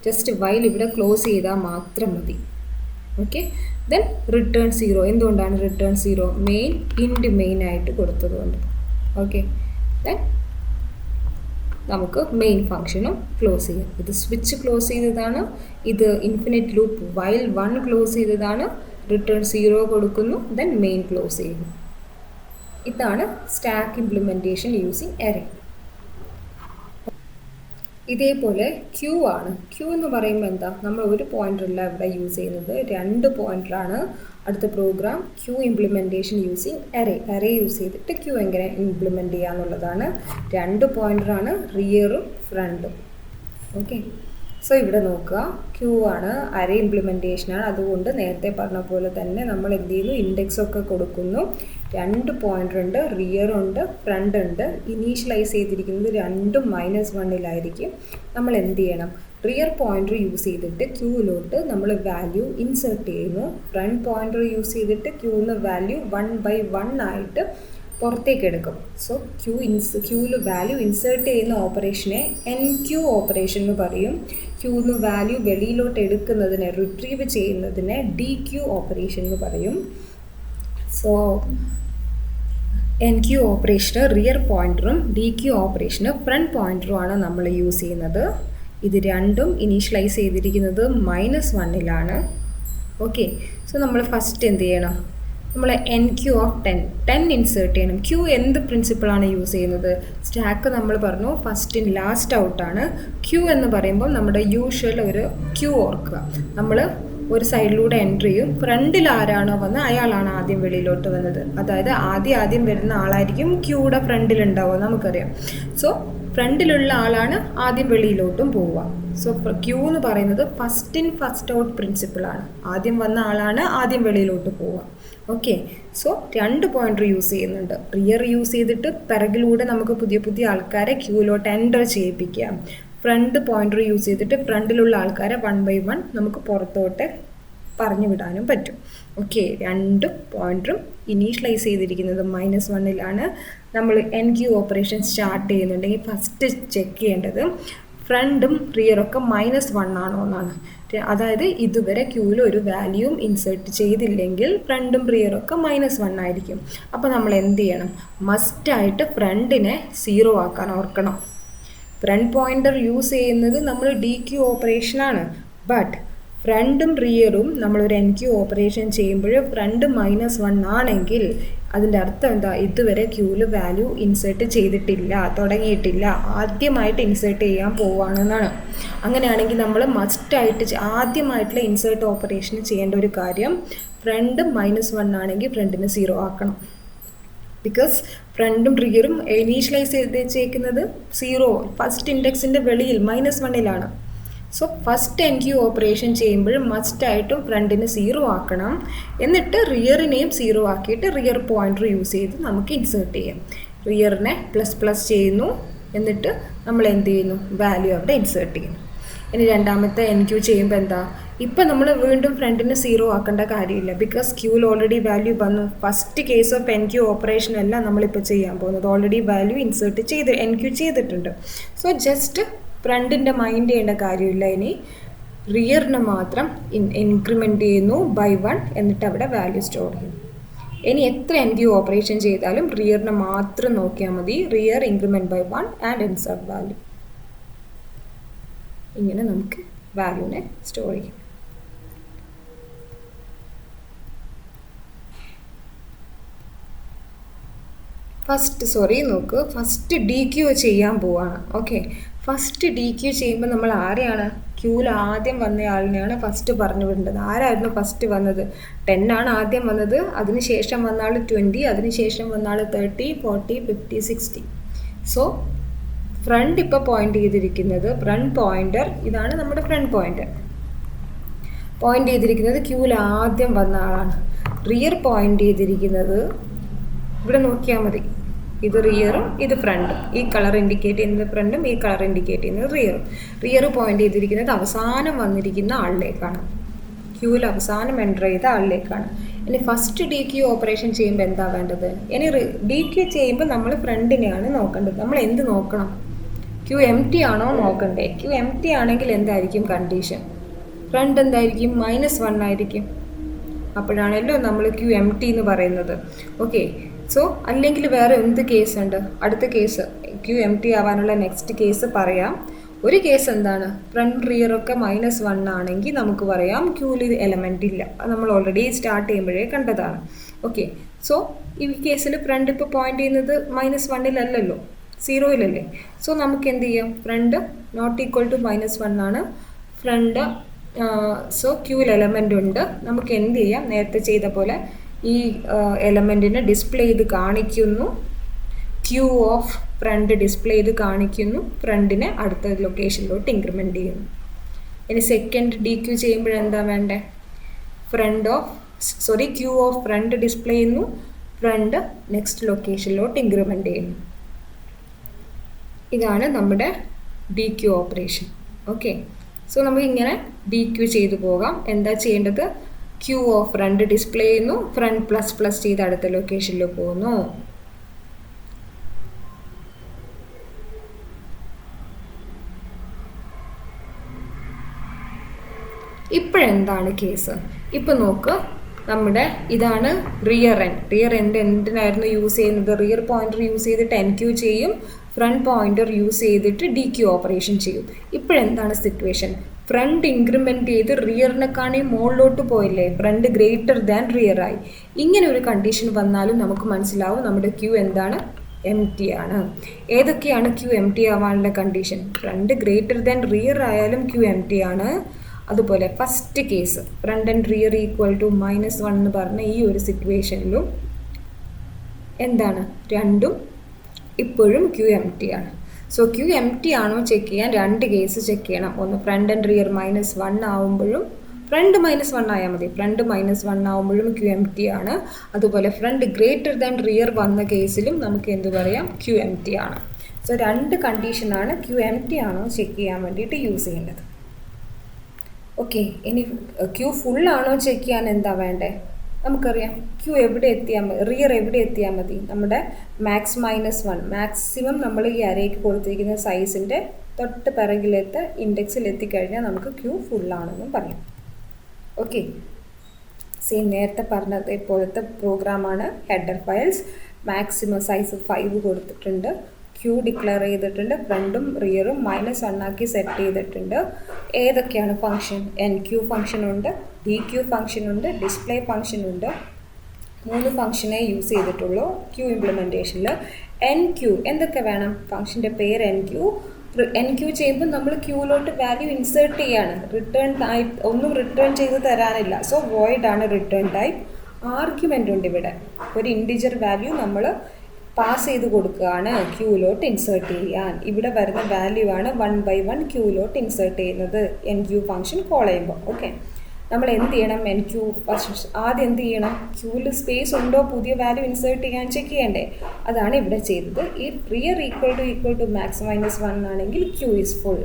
ജസ്റ്റ് വൈൽ ഇവിടെ ക്ലോസ് ചെയ്താൽ മാത്രം മതി. Okay, then return 0. എന്തുകൊണ്ടാണ് റിട്ടേൺ 0? മെയിൻ ഇൻഡ് മെയിൻ ആയിട്ട് കൊടുത്തതുകൊണ്ട്. ഓക്കെ, ദെൻ നമുക്ക് മെയിൻ ഫംഗ്ഷനും ക്ലോസ് ചെയ്യാം. ഇത് സ്വിച്ച് ക്ലോസ് ചെയ്തതാണ്, ഇത് ഇൻഫിനിറ്റ് ലൂപ്പ് വൈൽ 1 ക്ലോസ് ചെയ്തതാണ്. റിട്ടേൺ 0 കൊടുക്കുന്നു, ദെൻ മെയിൻ ക്ലോസ് ചെയ്യുന്നു. ഇതാണ് സ്റ്റാക്ക് ഇംപ്ലിമെൻറ്റേഷൻ യൂസിങ് എറേ. ഇതേപോലെ ക്യൂ ആണ്. ക്യൂ എന്ന് പറയുമ്പോൾ എന്താ, നമ്മൾ ഒരു പോയിൻ്ററല്ല ഇവിടെ യൂസ് ചെയ്യുന്നത്, 2 പോയിൻ്ററാണ്. അടുത്ത program queue implementation using array. Array use ചെയ്തിട്ട് ക്യൂ എങ്ങനെ ഇംപ്ലിമെൻറ്റ് ചെയ്യുക എന്നുള്ളതാണ്. 2 പോയിൻ്ററാണ്, റിയറും ഫ്രണ്ടും. ഓക്കെ, സോ ഇവിടെ നോക്കുക, ക്യൂ ആണ്, അറേ ഇംപ്ലിമെൻറ്റേഷനാണ്. അതുകൊണ്ട് നേരത്തെ പറഞ്ഞ പോലെ തന്നെ നമ്മൾ എന്ത് ചെയ്യുന്നു, ഇൻഡെക്സൊക്കെ കൊടുക്കുന്നു. 2 പോയിൻ്ററുണ്ട്, റിയറുണ്ട്, ഫ്രണ്ട് ഉണ്ട്. ഇനീഷ്യലൈസ് ചെയ്തിരിക്കുന്നത് രണ്ടും -1 നമ്മൾ എന്ത് ചെയ്യണം, റിയർ പോയിൻ്റർ യൂസ് ചെയ്തിട്ട് ക്യൂവിലോട്ട് നമ്മൾ വാല്യൂ ഇൻസേർട്ട് ചെയ്യുന്നു. ഫ്രണ്ട് പോയിൻ്റർ യൂസ് ചെയ്തിട്ട് ക്യൂന്ന് വാല്യൂ 1/1 ആയിട്ട് പുറത്തേക്ക് എടുക്കും. സോ ക്യൂവിൽ വാല്യൂ ഇൻസേർട്ട് ചെയ്യുന്ന ഓപ്പറേഷനെ NQ ഓപ്പറേഷൻ എന്ന് പറയും. ക്യൂന്ന് വാല്യൂ വെളിയിലോട്ട് എടുക്കുന്നതിനെ, റിട്രീവ് ചെയ്യുന്നതിനെ DQ ഓപ്പറേഷൻ എന്ന് പറയും. സോ NQ ഓപ്പറേഷന് റിയർ പോയിൻ്ററും DQ ഓപ്പറേഷന് ഫ്രണ്ട് പോയിൻ്ററുമാണ് നമ്മൾ യൂസ് ചെയ്യുന്നത്. ഇത് രണ്ടും ഇനീഷ്യലൈസ് ചെയ്തിരിക്കുന്നത് -1 ഓക്കെ, സോ നമ്മൾ ഫസ്റ്റ് എന്ത് ചെയ്യണം, നമ്മൾ NQ ഓഫ് 10 ഇൻസേർട്ട് ചെയ്യണം. ക്യൂ എന്ത് പ്രിൻസിപ്പിളാണ് യൂസ് ചെയ്യുന്നത്, സ്റ്റാക്ക് നമ്മൾ പറഞ്ഞു ഫസ്റ്റ് ഇൻ ലാസ്റ്റ് ഔട്ടാണ്. ക്യൂ എന്ന് പറയുമ്പോൾ നമ്മുടെ യൂഷ്വൽ ഒരു ക്യൂ ഓർക്കുക, നമ്മൾ ഒരു സൈഡിലൂടെ എൻട്രി ചെയ്യും, ഫ്രണ്ടിൽ ആരാണോ വന്നത് അയാളാണ് ആദ്യം വെളിയിലോട്ട് വന്നത്. അതായത് ആദ്യം വരുന്ന ആളായിരിക്കും ക്യൂയുടെ ഫ്രണ്ടിലുണ്ടാവുക, നമുക്കറിയാം. സോ ഫ്രണ്ടിലുള്ള ആളാണ് ആദ്യം വെളിയിലോട്ടും പോവുക. സോ ക്യൂ എന്ന് പറയുന്നത് ഫസ്റ്റ് ഇൻ ഫസ്റ്റ് ഔട്ട് പ്രിൻസിപ്പിളാണ്. ആദ്യം വന്ന ആളാണ് ആദ്യം വെളിയിലോട്ട് പോവുക. ഓക്കെ, സോ 2 പോയിൻ്റർ യൂസ് ചെയ്യുന്നുണ്ട്. റിയർ യൂസ് ചെയ്തിട്ട് പിറകിലൂടെ നമുക്ക് പുതിയ ആൾക്കാരെ ക്യൂവിലോട്ട് എൻ്റർ ചെയ്യിപ്പിക്കാം. ഫ്രണ്ട് പോയിൻ്റർ യൂസ് ചെയ്തിട്ട് ഫ്രണ്ടിലുള്ള ആൾക്കാരെ 1/1 നമുക്ക് പുറത്തോട്ട് പറഞ്ഞു വിടാനും പറ്റും. ഓക്കെ, 2 പോയിൻ്ററും ഇനീഷ്യലൈസ് ചെയ്തിരിക്കുന്നത് -1 നമ്മൾ NQ ഓപ്പറേഷൻ സ്റ്റാർട്ട് ചെയ്യുന്നുണ്ടെങ്കിൽ ഫസ്റ്റ് ചെക്ക് ചെയ്യേണ്ടത് ഫ്രണ്ടും റിയറൊക്കെ -1 ആണോ എന്നാണ്. അതായത് ഇതുവരെ ക്യൂവിൽ ഒരു വാല്യൂം ഇൻസേർട്ട് ചെയ്തില്ലെങ്കിൽ ഫ്രണ്ടും റിയറൊക്കെ -1 ആയിരിക്കും. അപ്പോൾ നമ്മൾ എന്ത് ചെയ്യണം, മസ്റ്റായിട്ട് ഫ്രണ്ടിനെ 0 ആക്കാൻ ഓർക്കണം. ഫ്രണ്ട് പോയിൻ്റർ യൂസ് ചെയ്യുന്നത് നമ്മൾ DQ ഓപ്പറേഷനാണ്, ബട്ട് ഫ്രണ്ടും റിയറും നമ്മളൊരു എൻ ക്യൂ ഓപ്പറേഷൻ ചെയ്യുമ്പോൾ ഫ്രണ്ട് -1 ആണെങ്കിൽ അതിൻ്റെ അർത്ഥം എന്താ? ഇതുവരെ ക്യൂവിൽ വാല്യൂ ഇൻസേർട്ട് ചെയ്തിട്ടില്ല, തുടങ്ങിയിട്ടില്ല, ആദ്യമായിട്ട് ഇൻസേർട്ട് ചെയ്യാൻ പോവുകയാണെന്നാണ്. അങ്ങനെയാണെങ്കിൽ നമ്മൾ മസ്റ്റായിട്ട് ആദ്യമായിട്ടുള്ള ഇൻസേർട്ട് ഓപ്പറേഷൻ ചെയ്യേണ്ട ഒരു കാര്യം ഫ്രണ്ട് -1 ആണെങ്കിൽ ഫ്രണ്ടിന് 0 ആക്കണം. ബിക്കോസ് ഫ്രണ്ടും റിയറും ഇനീഷ്യലൈസ് ചെയ്ത് വെച്ചേക്കുന്നത് 0 ഫസ്റ്റ് ഇൻഡെക്സിൻ്റെ വെളിയിൽ -1 so first enqueue operation ചെയ്യുമ്പോൾ മസ്റ്റായിട്ടും ഫ്രണ്ടിന് 0 ആക്കണം. എന്നിട്ട് റിയറിനെയും 0 ആക്കിയിട്ട് റിയർ പോയിൻ്റർ യൂസ് ചെയ്ത് നമുക്ക് ഇൻസേർട്ട് ചെയ്യാം. റിയറിനെ ++ ചെയ്യുന്നു, എന്നിട്ട് നമ്മൾ എന്ത് ചെയ്യുന്നു? വാല്യൂ അവിടെ ഇൻസേർട്ട് ചെയ്യുന്നു. ഇനി രണ്ടാമത്തെ എൻ ക്യൂ ചെയ്യുമ്പോൾ എന്താ? ഇപ്പം നമ്മൾ വീണ്ടും ഫ്രണ്ടിന് 0 ആക്കേണ്ട കാര്യമില്ല. ബിക്കോസ് ക്യൂവിൽ ഓൾറെഡി വാല്യൂ വന്നു. First case of enqueue operation അല്ല നമ്മളിപ്പോൾ ചെയ്യാൻ പോകുന്നത്. ഓൾറെഡി വാല്യൂ ഇൻസേർട്ട് ചെയ്ത് എൻ ക്യൂ ചെയ്തിട്ടുണ്ട്. സോ ജസ്റ്റ് ഫ്രണ്ടിൻ്റെ മൈൻഡ് ചെയ്യേണ്ട കാര്യമില്ല. ഇനി റിയറിന് മാത്രം ഇൻക്രിമെൻറ്റ് ചെയ്യുന്നു by 1, എന്നിട്ട് അവിടെ വാല്യൂ സ്റ്റോർ ചെയ്യും. ഇനി എത്ര എൻ ക്യൂ ഓപ്പറേഷൻ ചെയ്താലും റിയറിനെ മാത്രം നോക്കിയാൽ മതി. Rear increment by 1 and insert value. ഇങ്ങനെ നമുക്ക് വാല്യൂനെ സ്റ്റോർ ചെയ്യും. ഫസ്റ്റ് ഡി ക്യൂ ചെയ്യാൻ പോവാണ്. ഓക്കെ, ഫസ്റ്റ് ഡി ക്യൂ ചെയ്യുമ്പോൾ നമ്മൾ ആരെയാണ്? ക്യൂവിൽ ആദ്യം വന്ന ആളിനെയാണ് ഫസ്റ്റ് പറഞ്ഞു വിടേണ്ടത്. ആരായിരുന്നു ഫസ്റ്റ് വന്നത്? 10 ആണ് ആദ്യം വന്നത്. അതിനുശേഷം വന്ന ആൾ 20, അതിനുശേഷം വന്ന ആൾ 30, 40, 50, 60. സോ ഫ്രണ്ട് ഇപ്പോൾ പോയിന്റ് ചെയ്തിരിക്കുന്നത്, ഫ്രണ്ട് പോയിന്റർ ഇതാണ് നമ്മുടെ ഫ്രണ്ട് പോയിന്റർ. പോയിന്റ് ചെയ്തിരിക്കുന്നത് ക്യൂവിൽ ആദ്യം വന്ന ആളാണ്. റിയർ പോയിന്റ് ചെയ്തിരിക്കുന്നത് ഇവിടെ നോക്കിയാൽ മതി. ഇത് റിയറും ഇത് ഫ്രണ്ടും. ഈ കളർ ഇൻഡിക്കേറ്റ് ചെയ്യുന്നത് ഫ്രണ്ടും, ഈ കളർ ഇൻഡിക്കേറ്റ് ചെയ്യുന്നത് റിയറും. റിയർ പോയിന്റ് ചെയ്തിരിക്കുന്നത് അവസാനം വന്നിരിക്കുന്ന ആളിലേക്കാണ്, ക്യൂവിൽ അവസാനം എൻ്റർ ചെയ്ത ആളിലേക്കാണ്. ഇനി ഫസ്റ്റ് ഡി ക്യൂ ഓപ്പറേഷൻ ചെയ്യുമ്പോൾ എന്താ വേണ്ടത്? ഇനി ഡി ക്യൂ ചെയ്യുമ്പോൾ നമ്മൾ ഫ്രണ്ടിനെയാണ് നോക്കേണ്ടത്. നമ്മൾ എന്ത് നോക്കണം? ക്യൂ empty ആണോ നോക്കണ്ടേ? ക്യൂ empty ആണെങ്കിൽ എന്തായിരിക്കും കണ്ടീഷൻ? ഫ്രണ്ട് എന്തായിരിക്കും? -1 ആയിരിക്കും. അപ്പോഴാണല്ലോ നമ്മൾ ക്യൂ empty എന്ന് പറയുന്നത്. ഓക്കെ, സോ അല്ലെങ്കിൽ വേറെ എന്ത് കേസ് ഉണ്ട്? അടുത്ത കേസ് ക്യൂ empty ആവാനുള്ള നെക്സ്റ്റ് കേസ് പറയാം. ഒരു കേസ് എന്താണ്? ഫ്രണ്ട് റിയറൊക്കെ -1 ആണെങ്കിൽ നമുക്ക് പറയാം ക്യൂവിൽ എലമെൻ്റ് ഇല്ല. അത് നമ്മൾ ഓൾറെഡി സ്റ്റാർട്ട് ചെയ്യുമ്പോഴേ കണ്ടതാണ്. ഓക്കെ, സോ ഈ കേസിൽ ഫ്രണ്ട് ഇപ്പോൾ പോയിന്റ് ചെയ്യുന്നത് -1 0 സോ നമുക്ക് എന്ത് ചെയ്യാം? ഫ്രണ്ട് ≠ -1 ആണ് ഫ്രണ്ട്. സോ ക്യൂവിൽ എലമെൻ്റ് ഉണ്ട്. നമുക്ക് എന്ത് ചെയ്യാം? നേരത്തെ ചെയ്ത പോലെ ഈ എലമെൻറ്റിനെ ഡിസ്പ്ലേ ചെയ്ത് കാണിക്കുന്നു. ക്യൂ ഓഫ് ഫ്രണ്ട് ഡിസ്പ്ലേ ചെയ്ത് കാണിക്കുന്നു. ഫ്രണ്ടിനെ അടുത്ത ലൊക്കേഷനിലോട്ട് ഇൻക്രിമെൻറ്റ് ചെയ്യുന്നു. ഇനി സെക്കൻഡ് ഡി ക്യൂ ചെയ്യുമ്പോഴെന്താ വേണ്ടേ? ക്യൂ ഓഫ് ഫ്രണ്ട് ഡിസ്പ്ലേ ചെയ്യുന്നു. ഫ്രണ്ട് നെക്സ്റ്റ് ലൊക്കേഷനിലോട്ട് ഇൻക്രിമെൻറ്റ് ചെയ്യുന്നു. ഇതാണ് നമ്മുടെ dequeue operation. Okay, so നമുക്ക് ഇങ്ങനെ ഡി ക്യൂ ചെയ്തു പോകാം. എന്താ ചെയ്യേണ്ടത്? ക്യൂ ഓഫ് ഫ്രണ്ട് ഡിസ്പ്ലേ ചെയ്യുന്നു, ഫ്രണ്ട് ++ ചെയ്ത് അടുത്ത ലൊക്കേഷനിൽ പോകുന്നു. ഇപ്പോഴെന്താണ് കേസ്? ഇപ്പം നോക്ക്, നമ്മുടെ ഇതാണ് റിയർ എൻഡ് എന്തിനായിരുന്നു യൂസ് ചെയ്യുന്നത്? റിയർ പോയിന്റർ യൂസ് ചെയ്തിട്ട് എൻ ക്യൂ ചെയ്യും, ഫ്രണ്ട് പോയിന്റർ യൂസ് ചെയ്തിട്ട് ഡി ക്യൂ ഓപ്പറേഷൻ ചെയ്യും. ഇപ്പോഴെന്താണ് സിറ്റുവേഷൻ? ഫ്രണ്ട് ഇൻക്രിമെൻറ്റ് ചെയ്ത് റിയറിനെക്കാണി മുകളിലോട്ട് പോയില്ലേ? ഫ്രണ്ട് > റിയർ ആയി. ഇങ്ങനെ ഒരു കണ്ടീഷൻ വന്നാലും നമുക്ക് മനസ്സിലാവും നമ്മുടെ ക്യൂ എന്താണ്? empty ആണ്. ഏതൊക്കെയാണ് ക്യൂ empty ആവാനുള്ള കണ്ടീഷൻ? ഫ്രണ്ട് > റിയർ ആയാലും ക്യൂ empty ആണ്. അതുപോലെ first case front and rear =-1 എന്ന് പറഞ്ഞ ഈ ഒരു സിറ്റുവേഷനിലും എന്താണ്? രണ്ടും ഇപ്പോഴും ക്യൂ empty ആണ്. സോ ക്യൂ empty ആണോ ചെക്ക് ചെയ്യാൻ രണ്ട് കേസ് ചെക്ക് ചെയ്യണം. ഒന്ന് ഫ്രണ്ട് ആൻഡ് റിയർ -1 ആവുമ്പോഴും, ഫ്രണ്ട് -1 ആയാൽ മതി, ഫ്രണ്ട് -1 ആവുമ്പോഴും ക്യൂ empty ആണ്. അതുപോലെ ഫ്രണ്ട് > റിയർ വന്ന കേസിലും നമുക്ക് എന്ത് പറയാം? ക്യൂ empty ആണ്. സോ രണ്ട് കണ്ടീഷനാണ് ക്യൂ empty ആണോ ചെക്ക് ചെയ്യാൻ വേണ്ടിയിട്ട് യൂസ് ചെയ്യേണ്ടത്. ഓക്കെ, ഇനി ക്യൂ ഫുള്ളാണോ ചെക്ക് ചെയ്യാൻ എന്താ വേണ്ടേ? നമുക്കറിയാം ക്യൂ എവിടെ എത്തിയാൽ മതി, റിയർ എവിടെ എത്തിയാൽ മതി? നമ്മുടെ -1 മാക്സിമം നമ്മൾ ഈ അരയ്ക്ക് കൊടുത്തിരിക്കുന്ന സൈസിൻ്റെ തൊട്ട് പിറകിലത്തെ ഇൻഡെക്സിൽ എത്തിക്കഴിഞ്ഞാൽ നമുക്ക് ക്യൂ ഫുള്ളാണെന്നും പറയാം. ഓക്കെ, സെയിം നേരത്തെ പറഞ്ഞത് പോലത്തെ പ്രോഗ്രാമാണ് ഹെഡർ ഫയൽസ്. മാക്സിമം സൈസ് 5 കൊടുത്തിട്ടുണ്ട്, ക്യൂ ഡിക്ലെയർ ചെയ്തിട്ടുണ്ട്, ഫ്രണ്ടും റിയറും -1 ആക്കി സെറ്റ് ചെയ്തിട്ടുണ്ട്. ഏതൊക്കെയാണ് ഫംഗ്ഷൻ? എൻ ക്യൂ ഫംഗ്ഷൻ ഉണ്ട്, ഡി ക്യൂ ഫംഗ്ഷൻ ഉണ്ട്, ഡിസ്പ്ലേ ഫംഗ്ഷൻ ഉണ്ട്. 3 ഫംഗ്ഷനെ യൂസ് ചെയ്തിട്ടുള്ളൂ ക്യൂ ഇംപ്ലിമെൻറ്റേഷനിൽ. എൻ ക്യൂ എന്തൊക്കെ വേണം? ഫംഗ്ഷൻ്റെ പേര് എൻ ക്യൂ. എൻ ക്യൂ ചെയ്യുമ്പോൾ നമ്മൾ ക്യൂലോട്ട് വാല്യൂ ഇൻസേർട്ട് ചെയ്യാണ്. റിട്ടേൺ ടൈപ്പ് ഒന്നും റിട്ടേൺ ചെയ്ത് തരാനില്ല. സോ വോയിഡ് ആണ് റിട്ടേൺ ടൈപ്പ്. ആർഗ്യുമെൻ്റ് ഉണ്ട് ഇവിടെ. ഒരു ഇൻറ്റിജർ വാല്യൂ നമ്മൾ പാസ് ചെയ്ത് കൊടുക്കുകയാണ് ക്യൂലോട്ട് ഇൻസേർട്ട് ചെയ്യാൻ. ഇവിടെ വരുന്ന വാല്യൂ ആണ് 1 by 1 ക്യൂലോട്ട് ഇൻസേർട്ട് ചെയ്യുന്നത് എൻ ക്യൂ ഫംഗ്ഷൻ കോൾ ചെയ്യുമ്പോൾ. ഓക്കെ, നമ്മൾ എന്ത് ചെയ്യണം? എൻ ക്യൂ ആദ്യം എന്ത് ചെയ്യണം? ക്യൂവിൽ സ്പേസ് ഉണ്ടോ പുതിയ വാല്യൂ ഇൻസേർട്ട് ചെയ്യാൻ ചെക്ക് ചെയ്യണ്ടേ? അതാണ് ഇവിടെ ചെയ്തത്. ഈ റിയർ ഈക്വൽ ടു മാക്സ് -1 ആണെങ്കിൽ ക്യൂ ഈസ് ഫുൾ.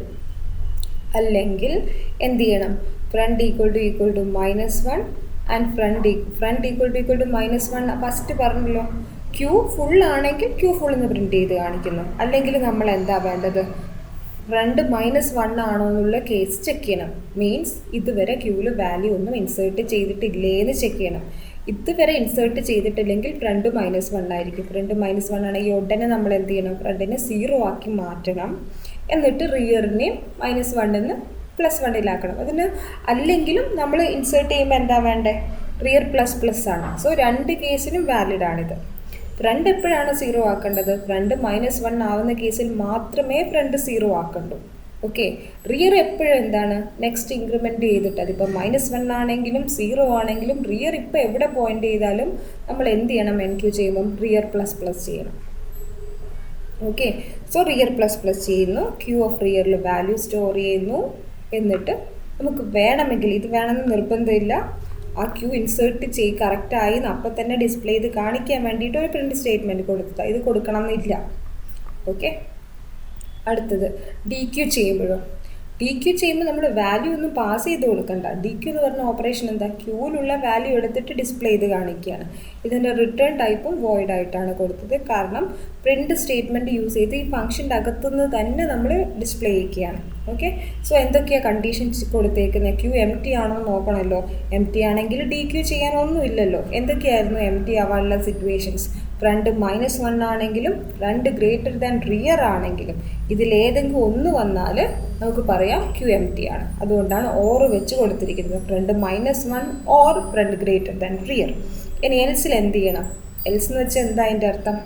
അല്ലെങ്കിൽ എന്ത് ചെയ്യണം? Front equal to -1 and front equal to -1 first പറഞ്ഞല്ലോ. ക്യൂ ഫുൾ ആണെങ്കിൽ ക്യൂ ഫുൾ എന്ന് പ്രിൻറ്റ് ചെയ്ത് കാണിക്കുന്നു. അല്ലെങ്കിൽ നമ്മൾ എന്താ വേണ്ടത്? ഫ്രണ്ട് -1 ആണോ എന്നുള്ള കേസ് ചെക്ക് ചെയ്യണം. മീൻസ് ഇതുവരെ ക്യൂവിൽ വാല്യൂ ഒന്നും ഇൻസേർട്ട് ചെയ്തിട്ടില്ലേ എന്ന് ചെക്ക് ചെയ്യണം. ഇതുവരെ ഇൻസേർട്ട് ചെയ്തിട്ടില്ലെങ്കിൽ ഫ്രണ്ട് -1 ആയിരിക്കും. ഫ്രണ്ട് -1 ആണെങ്കിൽ ഉടനെ നമ്മൾ എന്ത് ചെയ്യണം? ഫ്രണ്ടിനെ 0 ആക്കി മാറ്റണം. എന്നിട്ട് റിയറിനെയും -1 +1 അതിന് alleങ്കിലും നമ്മൾ ഇൻസേർട്ട് ചെയ്യുമ്പോൾ എന്താ വേണ്ടേ? റിയർ ++ ആണ്. സോ 2 കേസിനും വാലിഡ് ആണിത്. ഫ്രണ്ട് എപ്പോഴാണ് 0 ആക്കേണ്ടത്? ഫ്രണ്ട് -1 ആവുന്ന കേസിൽ മാത്രമേ ഫ്രണ്ട് 0 ആക്കണ്ടൂ. ഓക്കെ, റിയർ എപ്പോഴും എന്താണ്? നെക്സ്റ്റ് ഇൻക്രിമെൻറ്റ് ചെയ്തിട്ട് അതിപ്പോൾ -1 ആണെങ്കിലും 0 ആണെങ്കിലും റിയർ ഇപ്പോൾ എവിടെ പോയിൻ്റ് ചെയ്താലും നമ്മൾ എന്ത് ചെയ്യണം? എൻ ക്യൂ ചെയ്യുമ്പം റിയർ ++ ചെയ്യണം. ഓക്കെ, സോ റിയർ ++ ചെയ്യുന്നു. ക്യൂ ഓഫ് റിയറിൽ വാല്യൂ സ്റ്റോർ ചെയ്യുന്നു. എന്നിട്ട് നമുക്ക് വേണമെങ്കിൽ, ഇത് വേണമെന്ന് നിർബന്ധമില്ല, ആ ക്യൂ ഇൻസേർട്ട് കറക്റ്റായി അപ്പം തന്നെ ഡിസ്പ്ലേ ചെയ്ത് കാണിക്കാൻ വേണ്ടിയിട്ട് ഒരു പ്രിൻറ്റ് സ്റ്റേറ്റ്മെൻറ്റ് കൊടുത്താൽ ഇത് കൊടുക്കണം എന്നില്ല. ഓക്കെ, അടുത്തത് ഡി ക്യൂ ചെയ്യുമ്പോഴോ? ഡി ക്യൂ ചെയ്യുമ്പോൾ നമ്മൾ വാല്യൂ ഒന്നും പാസ് ചെയ്ത് കൊടുക്കണ്ട. ഡി ക്യൂ എന്ന് പറഞ്ഞ ഓപ്പറേഷൻ എന്താ? ക്യൂവിലുള്ള വാല്യൂ എടുത്തിട്ട് ഡിസ്പ്ലേ ചെയ്ത് കാണിക്കുകയാണ്. ഇതിൻ്റെ റിട്ടേൺ ടൈപ്പും വോയിഡ് ആയിട്ടാണ് കൊടുത്തത്. കാരണം പ്രിൻറ്റ് സ്റ്റേറ്റ്മെൻറ്റ് യൂസ് ചെയ്ത് ഈ ഫംഗ്ഷൻ്റെ അകത്തുനിന്ന് തന്നെ നമ്മൾ ഡിസ്പ്ലേ ചെയ്യുകയാണ്. ഓക്കെ, സോ എന്തൊക്കെയാണ് കണ്ടീഷൻസ് കൊടുത്തേക്കുന്നത്? ക്യൂ എം ടി ആണോ നോക്കണമല്ലോ. എം ടി ആണെങ്കിൽ ഡി ക്യൂ ചെയ്യാനൊന്നുമില്ലല്ലോ. എന്തൊക്കെയായിരുന്നു എം ടി ആവാനുള്ള സിറ്റുവേഷൻസ്? ഫ്രണ്ട് -1 ആണെങ്കിലും ഫ്രണ്ട് > റിയർ ആണെങ്കിലും ഇതിലേതെങ്കിലും ഒന്ന് വന്നാൽ നമുക്ക് പറയാം ക്യൂ എം ടി ആണ്. അതുകൊണ്ടാണ് ഓർ വെച്ച് കൊടുത്തിരിക്കുന്നത്. Front -1 or front > rear. ഇനി എൽസിൽ എന്ത് ചെയ്യണം? എൽസ് എന്ന് വെച്ചാൽ എന്താ അതിൻ്റെ അർത്ഥം?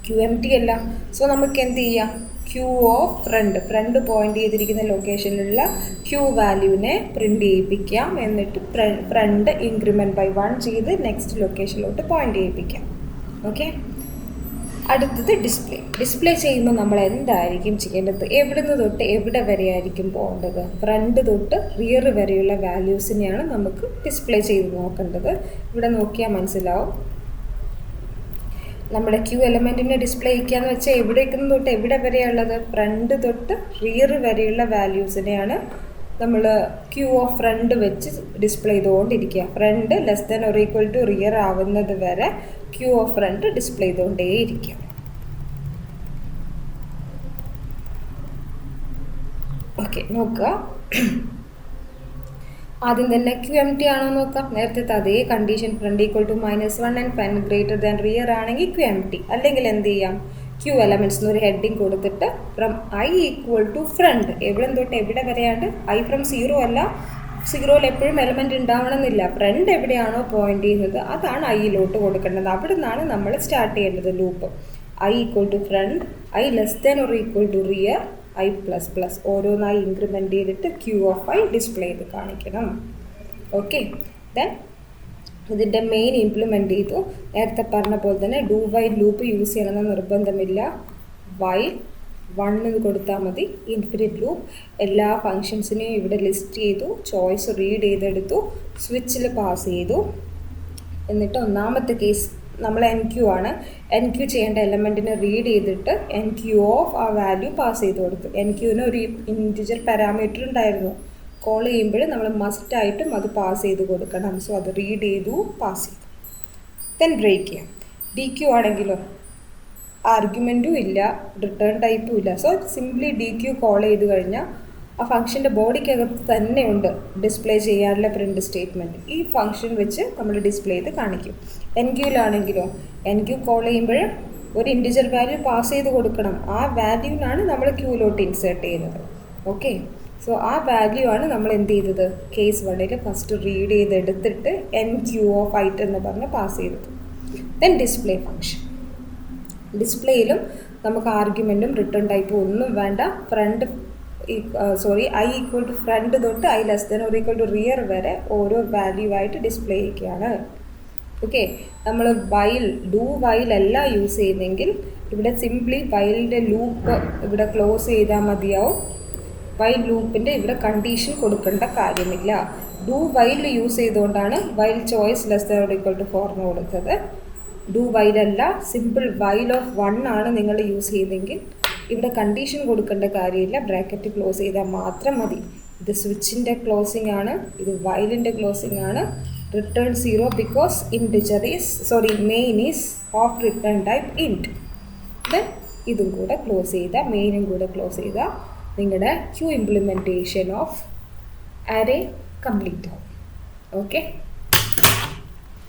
ക്യൂ എം ടി അല്ല. സോ നമുക്ക് എന്ത് ചെയ്യാം? ക്യൂ ഓഫ് ഫ്രണ്ട് പോയിൻ്റ് ചെയ്തിരിക്കുന്ന ലൊക്കേഷനിലുള്ള ക്യൂ വാല്യൂവിനെ പ്രിൻ്റ് ചെയ്യിപ്പിക്കാം. എന്നിട്ട് ഫ്രണ്ട് ഇൻക്രിമെൻറ്റ് by 1 ചെയ്ത് നെക്സ്റ്റ് ലൊക്കേഷനിലോട്ട് പോയിൻ്റ് ചെയ്യിപ്പിക്കാം. ഓക്കെ, അടുത്തത് ഡിസ്പ്ലേ ചെയ്യുമ്പോൾ നമ്മൾ എന്തായിരിക്കും ചെയ്യേണ്ടത്? എവിടെ നിന്ന് തൊട്ട് എവിടെ വരെ ആയിരിക്കും പോകേണ്ടത്? ഫ്രണ്ട് തൊട്ട് റിയർ വരെയുള്ള വാല്യൂസിനെയാണ് നമുക്ക് ഡിസ്പ്ലേ ചെയ്ത് നോക്കേണ്ടത്. ഇവിടെ നോക്കിയാൽ മനസ്സിലാവും. നമ്മുടെ ക്യൂ എലമെൻറ്റിനെ ഡിസ്പ്ലേ ചെയ്യുകയെന്ന് വെച്ചാൽ എവിടേക്ക് തൊട്ട് എവിടെ വരെയുള്ളത്? ഫ്രണ്ട് തൊട്ട് റിയർ വരെയുള്ള വാല്യൂസിനെയാണ് നമ്മൾ ക്യൂ ഓഫ് ഫ്രണ്ട് വെച്ച് ഡിസ്പ്ലേ ചെയ്തുകൊണ്ടിരിക്കുക. ഫ്രണ്ട് <= റിയർ ആവുന്നത് വരെ ക്യൂ ഓഫ് ഫ്രണ്ട് ഡിസ്പ്ലേ ചെയ്തുകൊണ്ടേയിരിക്കുക. ഓക്കെ, നോക്കുക. ആദ്യം തന്നെ ക്യൂ എം ടി ആണോ നോക്കാം. നേരത്തെ അതേ condition, front -1 and front > rear ആണെങ്കിൽ ക്യൂ എം ടി. അല്ലെങ്കിൽ എന്ത് ചെയ്യാം? ക്യൂ എലമെൻറ്റ്സ് എന്നൊരു ഹെഡിങ് കൊടുത്തിട്ട് ഫ്രം i = ഫ്രണ്ട് എവിടെ തൊട്ട് എവിടെ വരെയാണ്ട് i ഫ്രം 0 അല്ല. 0യിൽ എപ്പോഴും എലമെൻറ്റ് ഉണ്ടാവണമെന്നില്ല. ഫ്രണ്ട് എവിടെയാണോ പോയിൻ്റ് ചെയ്യുന്നത് അതാണ് ഐയിലോട്ട് കൊടുക്കേണ്ടത്. അവിടെ നിന്നാണ് നമ്മൾ സ്റ്റാർട്ട് ചെയ്യേണ്ടത് loop. i = front, i <= rear, i++. ഓരോന്നായി ഇൻക്രിമെൻറ്റ് ചെയ്തിട്ട് ക്യൂ ഓഫ് i ഡിസ്പ്ലേ ചെയ്ത് കാണിക്കണം. ഓക്കെ, ദെൻ ഇതിൻ്റെ മെയിൻ ഇംപ്ലിമെൻറ്റ് ചെയ്തു. നേരത്തെ പറഞ്ഞ പോലെ തന്നെ ഡു വൈൽ ലൂപ്പ് യൂസ് ചെയ്യണമെന്ന് നിർബന്ധമില്ല. വൈൽ 1 കൊടുത്താൽ മതി. ഇൻഫിനിറ്റ് ലൂപ്പ് എല്ലാ ഫങ്ഷൻസിനെയും ഇവിടെ ലിസ്റ്റ് ചെയ്തു. ചോയ്സ് റീഡ് ചെയ്തെടുത്തു. സ്വിച്ചിൽ പാസ് ചെയ്തു. എന്നിട്ട് ഒന്നാമത്തെ കേസ് നമ്മൾ എൻ ക്യൂ ആണ്. എൻ ക്യൂ ചെയ്യേണ്ട എലമെൻറ്റിനെ റീഡ് ചെയ്തിട്ട് എൻ ക്യൂ ഓഫ് ആ വാല്യൂ പാസ് ചെയ്ത് കൊടുത്തു. എൻ ക്യൂവിന് ഒരു ഇൻറ്റിജർ പാരാമീറ്റർ ഉണ്ടായിരുന്നു. കോൾ ചെയ്യുമ്പോൾ നമ്മൾ മസ്റ്റായിട്ടും അത് പാസ് ചെയ്ത് കൊടുക്കണം. സോ അത് റീഡ് ചെയ്തു, പാസ് ചെയ്തു. ദെൻ ബ്രേക്ക് ചെയ്യാം. ഡി ക്യൂ ആണെങ്കിലോ ആർഗ്യുമെൻറ്റും ഇല്ല, റിട്ടേൺ ടൈപ്പും ഇല്ല. So simply dequeue call ചെയ്ത് കഴിഞ്ഞാൽ ആ ഫംഗ്ഷൻ്റെ ബോഡിക്കകത്ത് തന്നെയുണ്ട് ഡിസ്പ്ലേ ചെയ്യാനുള്ള പ്രിൻറ്റ് സ്റ്റേറ്റ്മെൻറ്റ്. ഈ ഫംഗ്ഷൻ വെച്ച് നമ്മൾ ഡിസ്പ്ലേ ചെയ്ത് കാണിക്കും. എൻ ക്യൂലാണെങ്കിലോ എൻ ക്യൂ കോൾ ചെയ്യുമ്പോൾ ഒരു ഇൻറ്റിജർ വാല്യൂ പാസ് ചെയ്ത് കൊടുക്കണം. ആ വാല്യൂവിനാണ് നമ്മൾ ക്യൂലോട്ട് ഇൻസേർട്ട് ചെയ്യുന്നത്. ഓക്കെ, സോ ആ വാല്യൂ ആണ് നമ്മൾ എന്ത് ചെയ്തത് കേസ് 1 ഫസ്റ്റ് റീഡ് ചെയ്തെടുത്തിട്ട് NQ ഓഫ് ഐറ്റ് എന്ന് പറഞ്ഞ് പാസ് ചെയ്തത്. Then display function. ഡിസ്പ്ലേയിലും നമുക്ക് ആർഗ്യുമെൻറ്റും റിട്ടേൺ ടൈപ്പും ഒന്നും വേണ്ട. Front I equal to front തൊട്ട് I less than or equal to rear വരെ ഓരോ വാല്യൂ ആയിട്ട് ഡിസ്പ്ലേ ചെയ്യുകയാണ്. ഓക്കെ, നമ്മൾ ഡു വൈൽ അല്ല യൂസ് ചെയ്യുന്നെങ്കിൽ ഇവിടെ സിംപ്ലി വൈലിൻ്റെ ലൂപ്പ് ഇവിടെ ക്ലോസ് ചെയ്താൽ മതിയാവും. വൈൽ ലൂപ്പിൻ്റെ ഇവിടെ കണ്ടീഷൻ കൊടുക്കേണ്ട കാര്യമില്ല. ഡു വൈൽ യൂസ് ചെയ്തുകൊണ്ടാണ് while choice less than or equal to 4 കൊടുത്തത്. ഡു വൈലല്ല, സിമ്പിൾ വൈൽ ഓഫ് 1 ആണ് നിങ്ങൾ യൂസ് ചെയ്തെങ്കിൽ ഇവിടെ കണ്ടീഷൻ കൊടുക്കേണ്ട കാര്യമില്ല, ബ്രാക്കറ്റ് ക്ലോസ് ചെയ്താൽ മാത്രം മതി. ഇത് സ്വിച്ചിൻ്റെ ക്ലോസിംഗ് ആണ്, ഇത് വൈലിൻ്റെ ക്ലോസിംഗ് ആണ്. Return 0 because main is of return type int. Then ഇതും കൂടെ ക്ലോസ് ചെയ്താൽ, മെയിനും കൂടെ ക്ലോസ് ചെയ്താൽ നിങ്ങളുടെ queue implementation of array complete ആവും. ഓക്കെ.